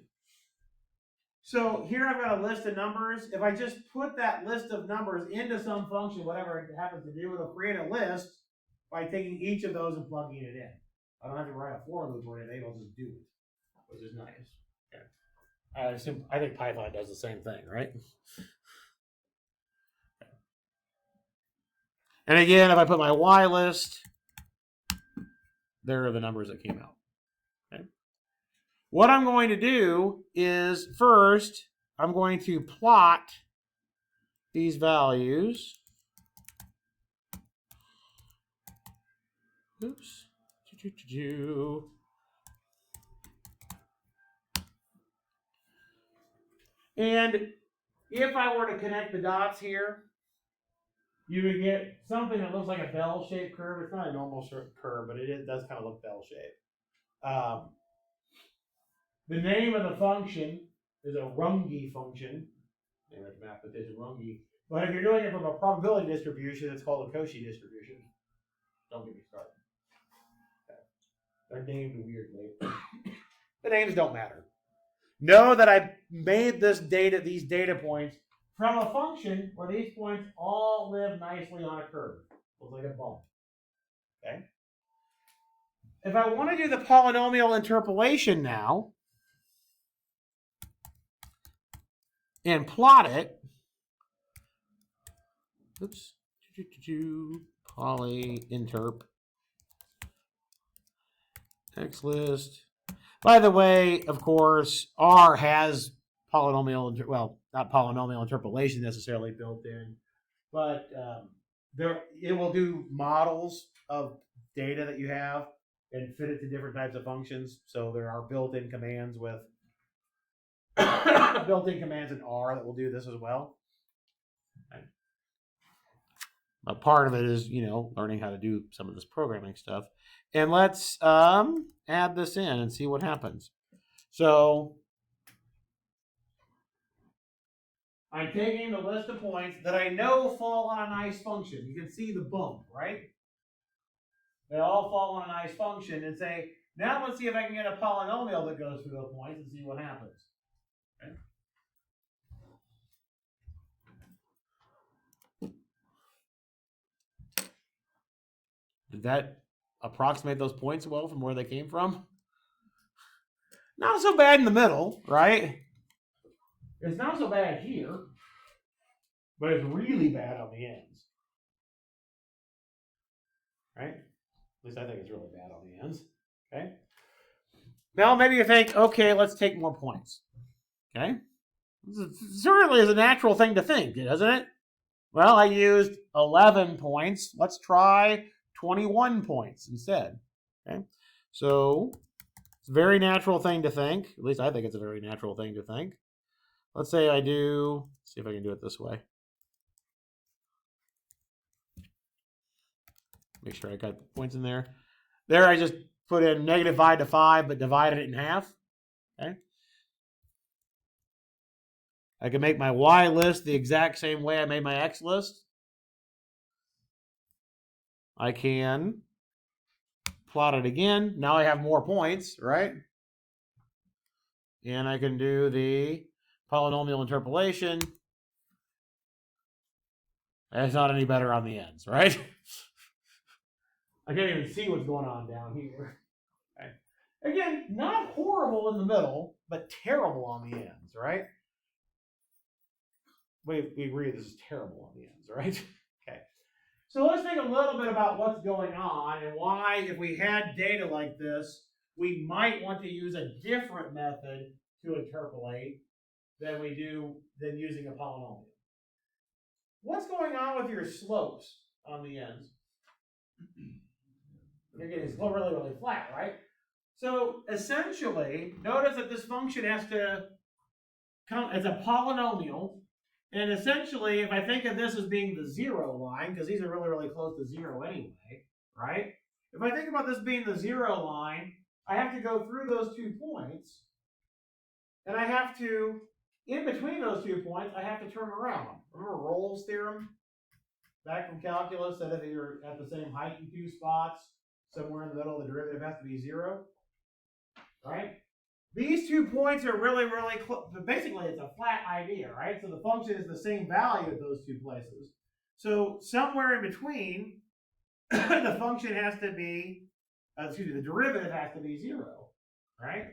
So here I've got a list of numbers. If I just put that list of numbers into some function, whatever it happens to do, it'll create a list by taking each of those and plugging it in. I don't have to write a for loop or anything. It'll just do it, which is nice. Okay. I think Python does the same thing, right? And again, if I put my y list, there are the numbers that came out. Okay. What I'm going to do is first, I'm going to plot these values. Oops. And if I were to connect the dots here, you would get something that looks like a bell-shaped curve. It's not a normal curve, but it does kind of look bell-shaped. The name of the function is a Runge function. Name of the mathematician Runge. But if you're doing it from a probability distribution, it's called a Cauchy distribution. Don't get me started. Okay. They're named weirdly. The names don't matter. Know that I made these data points from a function where these points all live nicely on a curve. Looks like a bump. Okay. If I want to do the polynomial interpolation now and plot it, oops, poly interp x list. By the way, of course, R has polynomial, well, not polynomial interpolation necessarily built in, but it will do models of data that you have and fit it to different types of functions. So there are built-in commands with built-in commands in R that will do this as well. A part of it is, learning how to do some of this programming stuff. And let's add this in and see what happens. So I'm taking the list of points that I know fall on a nice function. You can see the bump, right? They all fall on a nice function and say, now let's see if I can get a polynomial that goes through those points and see what happens. Okay. Did that approximate those points well from where they came from? Not so bad in the middle, right? It's not so bad here, but it's really bad on the ends. Right? At least I think it's really bad on the ends. Okay? Now maybe you think, okay, let's take more points. Okay? This certainly is a natural thing to think, doesn't it? Well, I used 11 points. Let's try 21 points instead. Okay? So it's a very natural thing to think. At least I think it's a very natural thing to think. let's say I do, see if I can do it this way. Make sure I got the points in there. There I just put in negative 5 to 5, but divided it in half. Okay. I can make my Y list the exact same way I made my X list. I can plot it again. Now I have more points, right? And I can do the polynomial interpolation. And it's not any better on the ends, right? I can't even see what's going on down here. Okay. Again, not horrible in the middle, but terrible on the ends, right? We agree this is terrible on the ends, right? Okay. So let's think a little bit about what's going on and why, if we had data like this, we might want to use a different method to interpolate than using a polynomial. What's going on with your slopes on the ends? You're getting really, really flat, right? So essentially, notice that this function has to come as a polynomial. And essentially, if I think of this as being the 0 line, because these are really, really close to 0 anyway, right? If I think about this being the 0 line, I have to go through those 2 points. And I have to, in between those 2 points, I have to turn around. Remember Rolle's theorem? Back from calculus, that if you're at the same height in 2 spots, somewhere in the middle, the derivative has to be 0. Right? These 2 points are really, really close. Basically, it's a flat idea, right? So the function is the same value at those 2 places. So somewhere in between, the function has to be, the derivative has to be 0, right?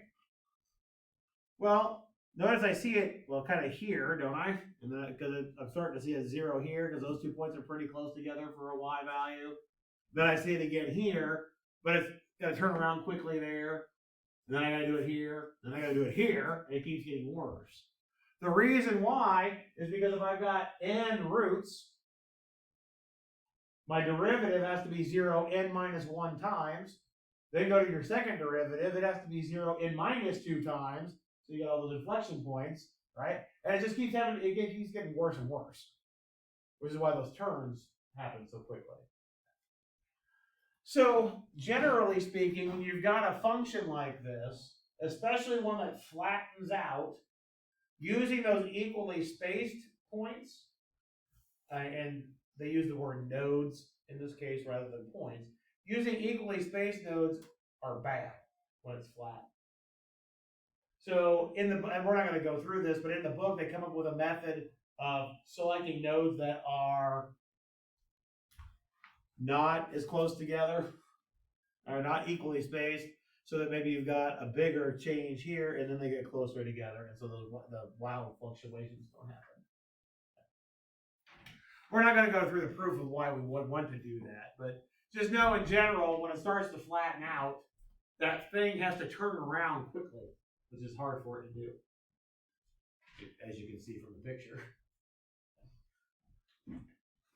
Well, notice I see it, kind of here, don't I? And then, because I'm starting to see a 0 here, because those 2 points are pretty close together for a y value. Then I see it again here, but it's going to turn around quickly there. And then I got to do it here. Then I got to do it here. And it keeps getting worse. The reason why is because if I've got n roots, my derivative has to be 0 n minus 1 times. Then go to your second derivative. It has to be 0 n minus 2 times. So you get all those inflection points, right? And it just keeps keeps getting worse and worse, which is why those turns happen so quickly. So generally speaking, when you've got a function like this, especially one that flattens out, using those equally spaced points, and they use the word nodes in this case rather than points, using equally spaced nodes are bad when it's flat. So and we're not going to go through this, but in the book they come up with a method of selecting nodes that are not as close together, or not equally spaced, so that maybe you've got a bigger change here, and then they get closer together, and so the wild fluctuations don't happen. We're not going to go through the proof of why we would want to do that, but just know in general, when it starts to flatten out, that thing has to turn around quickly, which is hard for it to do, as you can see from the picture.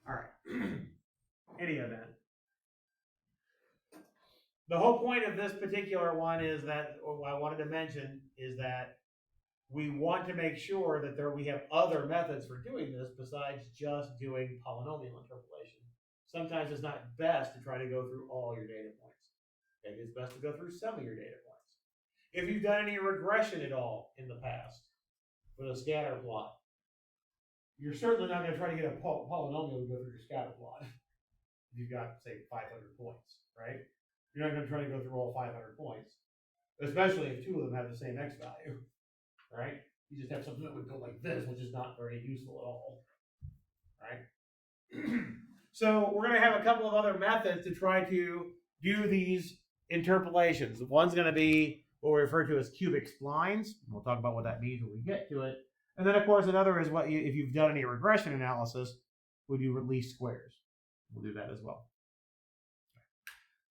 All right. Any event. The whole point of this particular one is that, or what I wanted to mention, is that we want to make sure that we have other methods for doing this besides just doing polynomial interpolation. Sometimes it's not best to try to go through all your data points. Maybe it's best to go through some of your data points. If you've done any regression at all in the past with a scatter plot, you're certainly not going to try to get a polynomial to go through your scatter plot. If you've got, say, 500 points, right? You're not going to try to go through all 500 points, especially if 2 of them have the same x value, right? You just have something that would go like this, which is not very useful at all, right? So we're going to have a couple of other methods to try to do these interpolations. One's going to be what we refer to as cubic splines. We'll talk about what that means when we get to it. And then, of course, another is if you've done any regression analysis, would you least squares? We'll do that as well.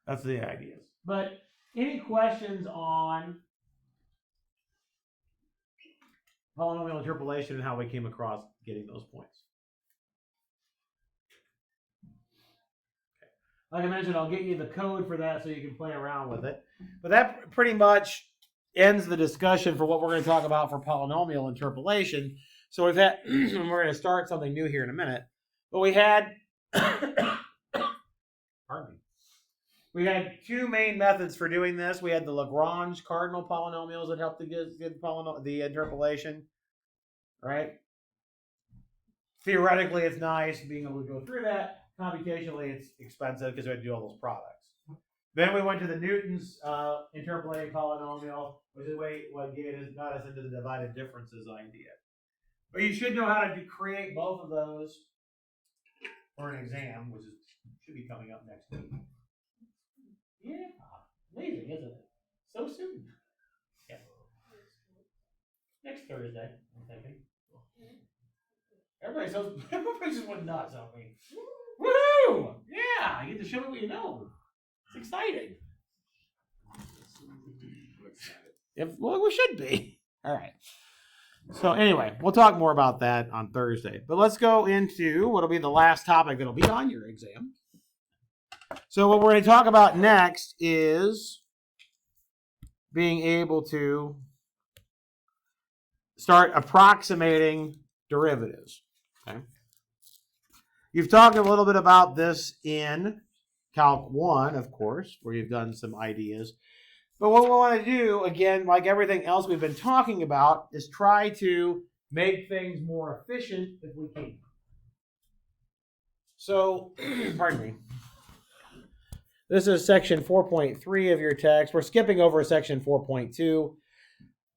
That's the ideas. But any questions on polynomial interpolation and how we came across getting those points? Okay. Like I mentioned, I'll get you the code for that so you can play around with it. But that pretty much ends the discussion for what we're going to talk about for polynomial interpolation. So we've had, we're going to start something new here in a minute, but we had, pardon me. We had two main methods for doing this. We had the Lagrange cardinal polynomials that helped to get the interpolation, right? Theoretically, it's nice being able to go through that. Computationally, it's expensive because we had to do all those products. Then we went to the Newton's interpolating polynomial, which is what got us into the divided differences idea. But you should know how to create both of those for an exam, which should be coming up next week. Yeah, amazing, isn't it? So soon. Yeah. Next Thursday, I'm thinking. Everybody just went nuts on me. Woohoo! Yeah, you get to show me what you know. It's exciting. Well, we should be. All right. So anyway, we'll talk more about that on Thursday. But let's go into what'll be the last topic that'll be on your exam. So what we're going to talk about next is being able to start approximating derivatives. Okay. You've talked a little bit about this in Calc 1, of course, where you've done some ideas. But what we want to do, again, like everything else we've been talking about, is try to make things more efficient if we can. So, pardon me. This is section 4.3 of your text. We're skipping over section 4.2.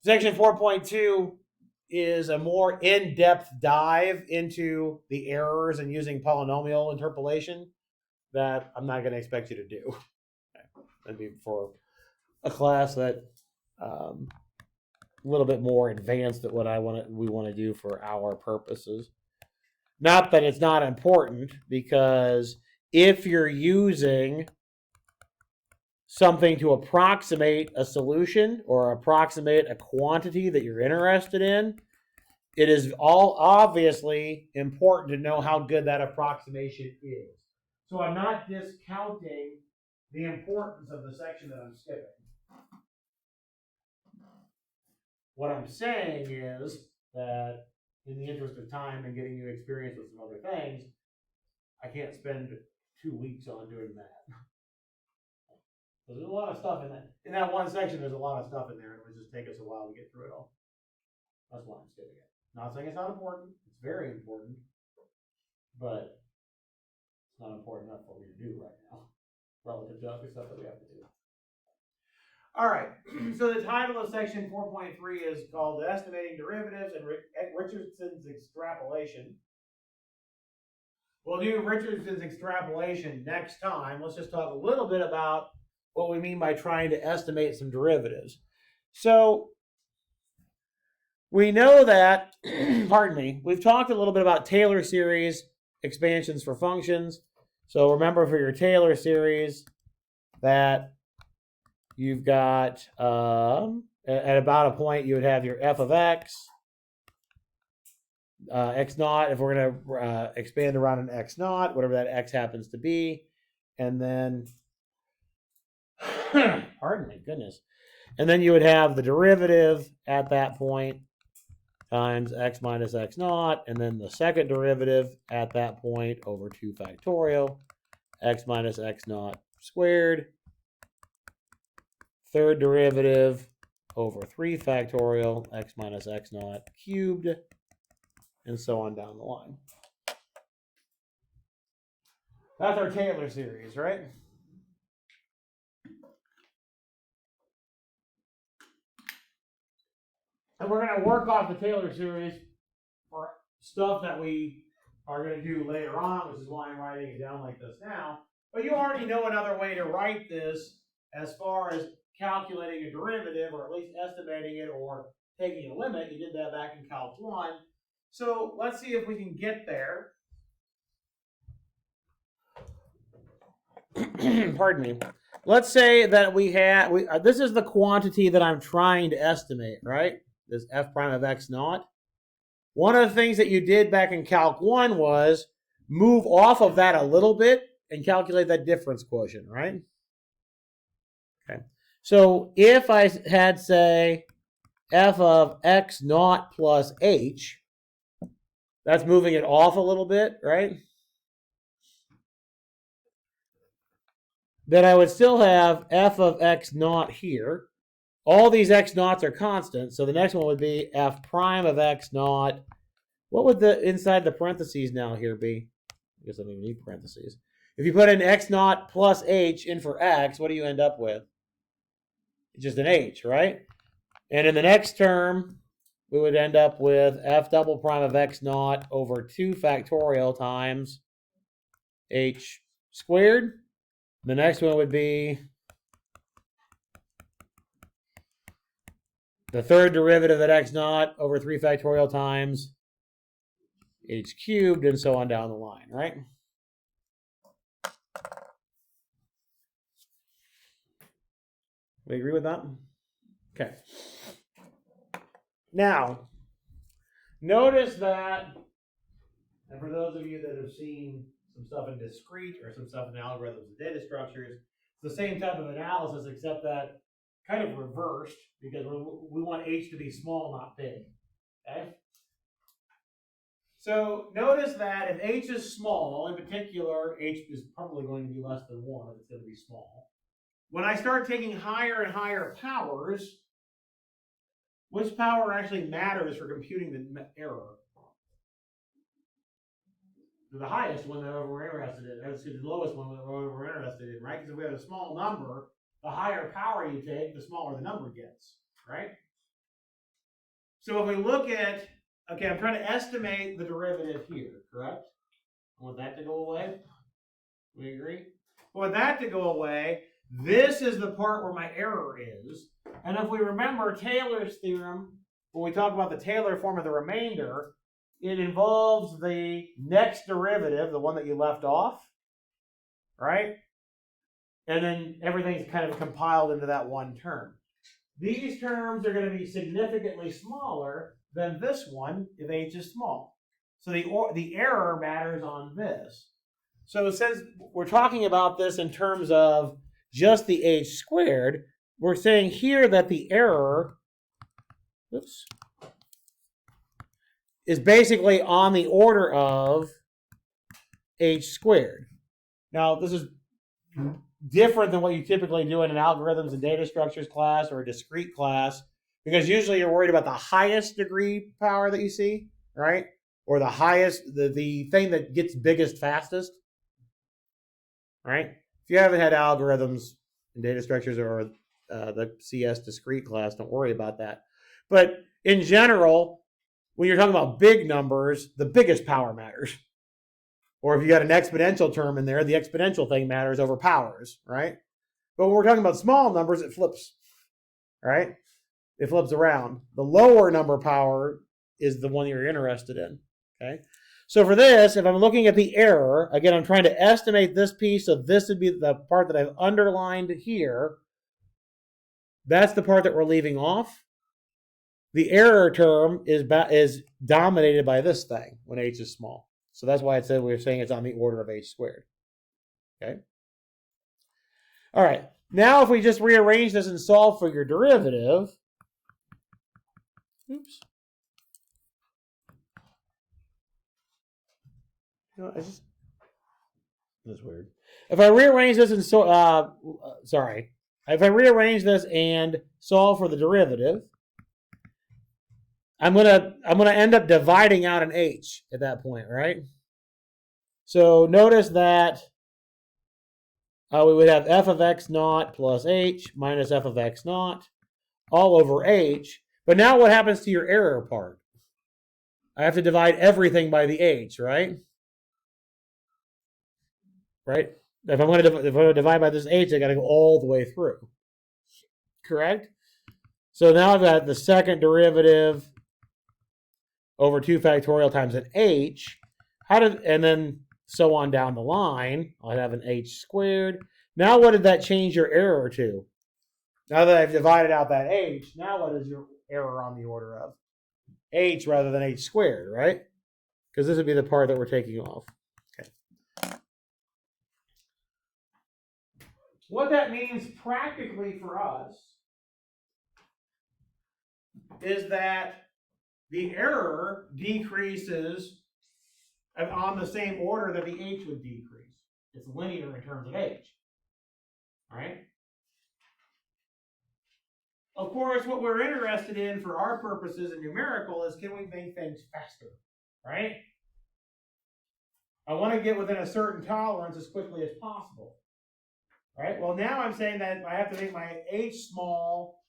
Section 4.2 is a more in-depth dive into the errors in using polynomial interpolation that I'm not going to expect you to do. That'd be for a class that a little bit more advanced than what we want to do for our purposes. Not that it's not important, because if you're using something to approximate a solution or approximate a quantity that you're interested in, it is all obviously important to know how good that approximation is. So I'm not discounting the importance of the section that I'm skipping. What I'm saying is that in the interest of time and getting you experience with some other things, I can't spend 2 weeks on doing that. There's a lot of stuff in that. In that one section, there's a lot of stuff in there, and it would just take us a while to get through it all. That's why I'm skipping it. Not saying it's not important. It's very important. But it's not important enough for me to do right now, relative to other stuff that we have to do. All right. So the title of section 4.3 is called Estimating Derivatives and Richardson's Extrapolation. We'll do Richardson's extrapolation next time. Let's just talk a little bit about what we mean by trying to estimate some derivatives. So we know that, pardon me, we've talked a little bit about Taylor series expansions for functions. So remember for your Taylor series that you've got, at about a point, you would have your f of x, x naught, if we're going to expand around an x naught, whatever that x happens to be. And then, pardon me, goodness. And then you would have the derivative at that point times x minus x naught, and then the second derivative at that point over 2 factorial, x minus x naught squared, third derivative over 3 factorial, x minus x naught cubed, and so on down the line. That's our Taylor series, right? And we're going to work off the Taylor series for stuff that we are going to do later on, which is why I'm writing it down like this now. But you already know another way to write this as far as calculating a derivative, or at least estimating it or taking a limit. You did that back in Calc 1. So let's see if we can get there. Pardon me. Let's say that this is the quantity that I'm trying to estimate, right? This f prime of x naught. One of the things that you did back in Calc 1 was move off of that a little bit and calculate that difference quotient, right? Okay. So if I had, say, f of x naught plus h, that's moving it off a little bit, right? Then I would still have f of x naught here. All these x naughts are constant, so the next one would be f prime of x naught. What would the inside the parentheses now here be? I guess I don't even need parentheses. If you put in x naught plus h in for x, what do you end up with? It's just an h, right? And in the next term, we would end up with f double prime of x naught over 2 factorial times h squared. The next one would be the third derivative at x naught over 3 factorial times h cubed, and so on down the line, right? We agree with that? Okay. Now, notice that, and for those of you that have seen some stuff in discrete or some stuff in algorithms and data structures, it's the same type of analysis, except that kind of reversed, because we want h to be small, not big. Okay? So notice that if h is small, in particular, h is probably going to be less than 1 if it's going to be small. When I start taking higher and higher powers, which power actually matters for computing the error? The highest one that we're interested in, or the lowest one that we're interested in, right? Because if we have a small number, the higher power you take, the smaller the number gets, right? So if we look at, okay, I'm trying to estimate the derivative here, correct? I want that to go away. We agree? I want that to go away. This is the part where my error is. And if we remember Taylor's theorem, when we talk about the Taylor form of the remainder, it involves the next derivative, the one that you left off, right? And then everything's kind of compiled into that one term. These terms are going to be significantly smaller than this one if h is small. So the error matters on this. So since we're talking about this in terms of just the h squared, we're saying here that the error is basically on the order of h squared. Now, this is different than what you typically do in an algorithms and data structures class or a discrete class, because usually you're worried about the highest degree power that you see, right? Or the highest, the thing that gets biggest fastest, right? If you haven't had algorithms and data structures or the CS discrete class, don't worry about that. But in general, when you're talking about big numbers, the biggest power matters. Or if you got an exponential term in there, the exponential thing matters over powers, right? But when we're talking about small numbers, it flips, right? It flips around. The lower number power is the one you're interested in, okay? So for this, if I'm looking at the error, again, I'm trying to estimate this piece, so this would be the part that I've underlined here. That's the part that we're leaving off. The error term is dominated by this thing when h is small. So that's why it said we were saying it's on the order of h squared. Okay. All right. Now if we just rearrange this and solve for your derivative. Oops. You know, that's weird. If I rearrange this and if I rearrange this and solve for the derivative, I'm gonna end up dividing out an h at that point, right? So notice that we would have f of x naught plus h minus f of x naught all over h. But now what happens to your error part? I have to divide everything by the h, right? Right? If I'm going to divide by this h, I got to go all the way through. Correct? So now I've got the second derivative over 2 factorial times an h. And then so on down the line, I'll have an h squared. Now what did that change your error to? Now that I've divided out that h, now what is your error on the order of? H rather than h squared, right? Because this would be the part that we're taking off. Okay. What that means practically for us is that the error decreases on the same order that the h would decrease. It's linear in terms of h. All right? Of course, what we're interested in for our purposes in numerical is can we make things faster, right? I want to get within a certain tolerance as quickly as possible. All right, well, now I'm saying that I have to make my h small.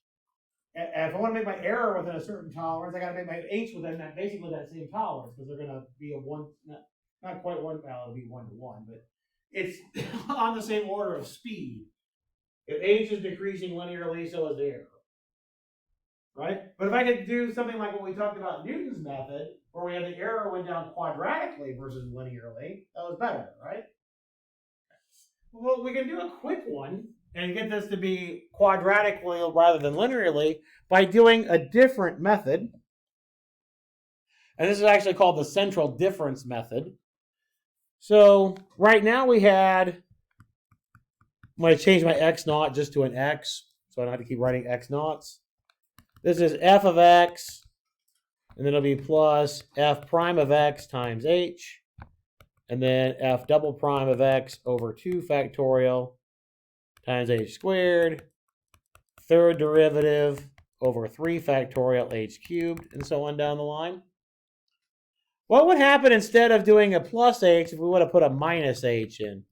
If I want to make my error within a certain tolerance, I got to make my h within that, basically that same tolerance, because they're going to be a one, not quite one, well, it'll be 1 to 1, but it's on the same order of speed. If h is decreasing linearly, so is the error. Right? But if I could do something like what we talked about in Newton's method, where we had the error went down quadratically versus linearly, that was better, right? Well, we can do a quick one and get this to be quadratically rather than linearly by doing a different method. And this is actually called the central difference method. So right now we had, I'm going to change my x naught just to an x, so I don't have to keep writing x naughts. This is f of x, and then it'll be plus f prime of x times h, and then f double prime of x over 2 factorial times h squared, third derivative over 3 factorial h cubed, and so on down the line. What would happen instead of doing a plus h if we would have put a minus h in?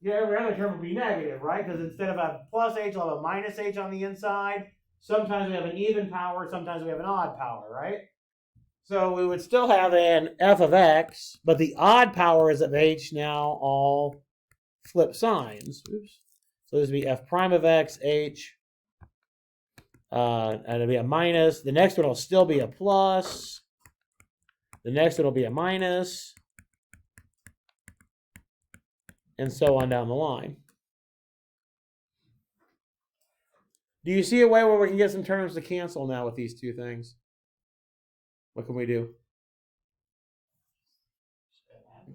Yeah, every other term would be negative, right? Because instead of a plus h, I'll have a minus h on the inside. Sometimes we have an even power, sometimes we have an odd power, right? So we would still have an f of x, but the odd powers of h now all flip signs. Oops. So this would be f prime of x, h, and it'll be a minus. The next one will still be a plus. The next one will be a minus. And so on down the line. Do you see a way where we can get some terms to cancel now with these two things? What can we do?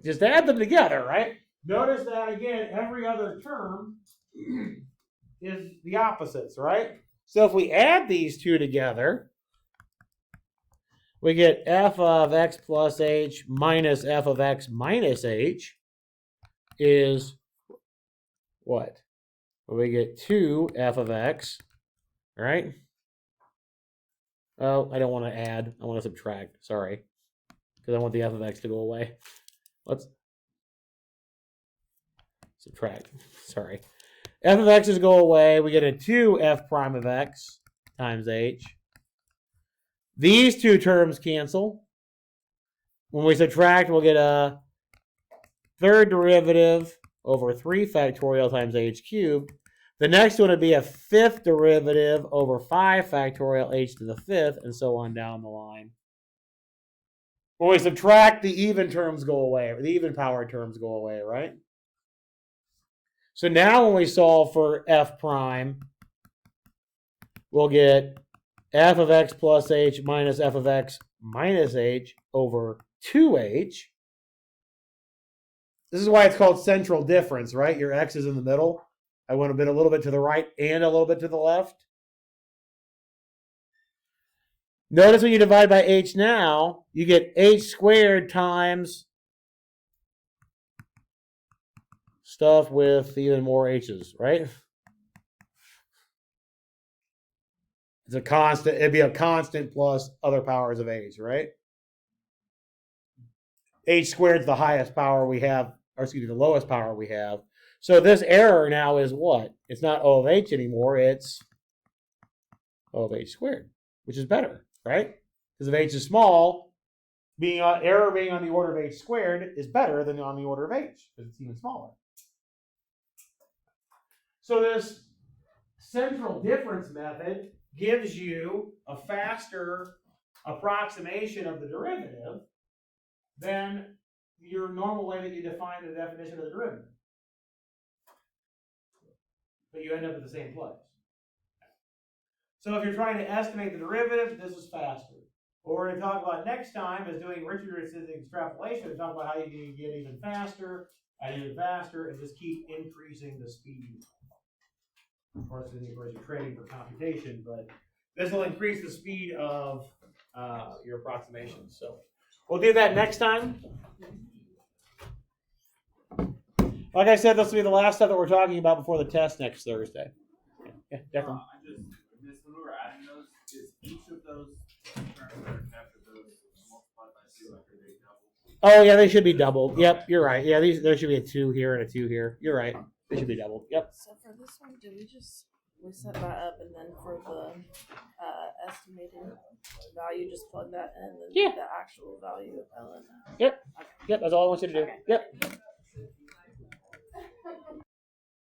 Just add them together, right? Notice that, again, every other term is the opposites, right? So if we add these two together, we get f of x plus h minus f of x minus h is what? Well, we get 2f of x, right? Oh, I don't want to add. I want to subtract. Sorry. Because I want the f of x to go away. Let's subtract. Sorry. F of x's go away. We get a 2f prime of x times h. These two terms cancel. When we subtract, we'll get a third derivative over 3 factorial times h cubed. The next one would be a fifth derivative over 5 factorial h to the fifth, and so on down the line. When we subtract, the even terms go away, or the even power terms go away, right? So now when we solve for f prime, we'll get f of x plus h minus f of x minus h over 2h. This is why it's called central difference, right? Your x is in the middle. I went a little bit to the right and a little bit to the left. Notice when you divide by h now, you get h squared times stuff with even more h's, right? It's a constant. It'd be a constant plus other powers of h, right? H squared is the highest power we have, or excuse me, the lowest power we have. So this error now is what? It's not O of h anymore. It's O of h squared, which is better, right? Because if h is small, error being on the order of h squared is better than on the order of h, because it's even smaller. So this central difference method gives you a faster approximation of the derivative than your normal way that you define the definition of the derivative. But you end up at the same place. So if you're trying to estimate the derivative, this is faster. What we're going to talk about next time is doing Richardson's extrapolation and talk about how you can get even faster and just keep increasing the speed. Of course, you're trading for computation, but this will increase the speed of your approximations. So we'll do that next time. Like I said, this will be the last stuff that we're talking about before the test next Thursday. Yeah, definitely. I just when we were adding those, is each of those terms that are kept of those multiplied by 2, like are they double? Oh yeah, they should be doubled. Yep, you're right. Yeah, there should be a 2 here and a 2 here. You're right. They should be doubled. Yep. So for this one, did we set that up, and then for the estimated value, just plug that in, and Yeah. the actual value of LN? Yep. Yep. That's all I want you to do. Okay. Yep.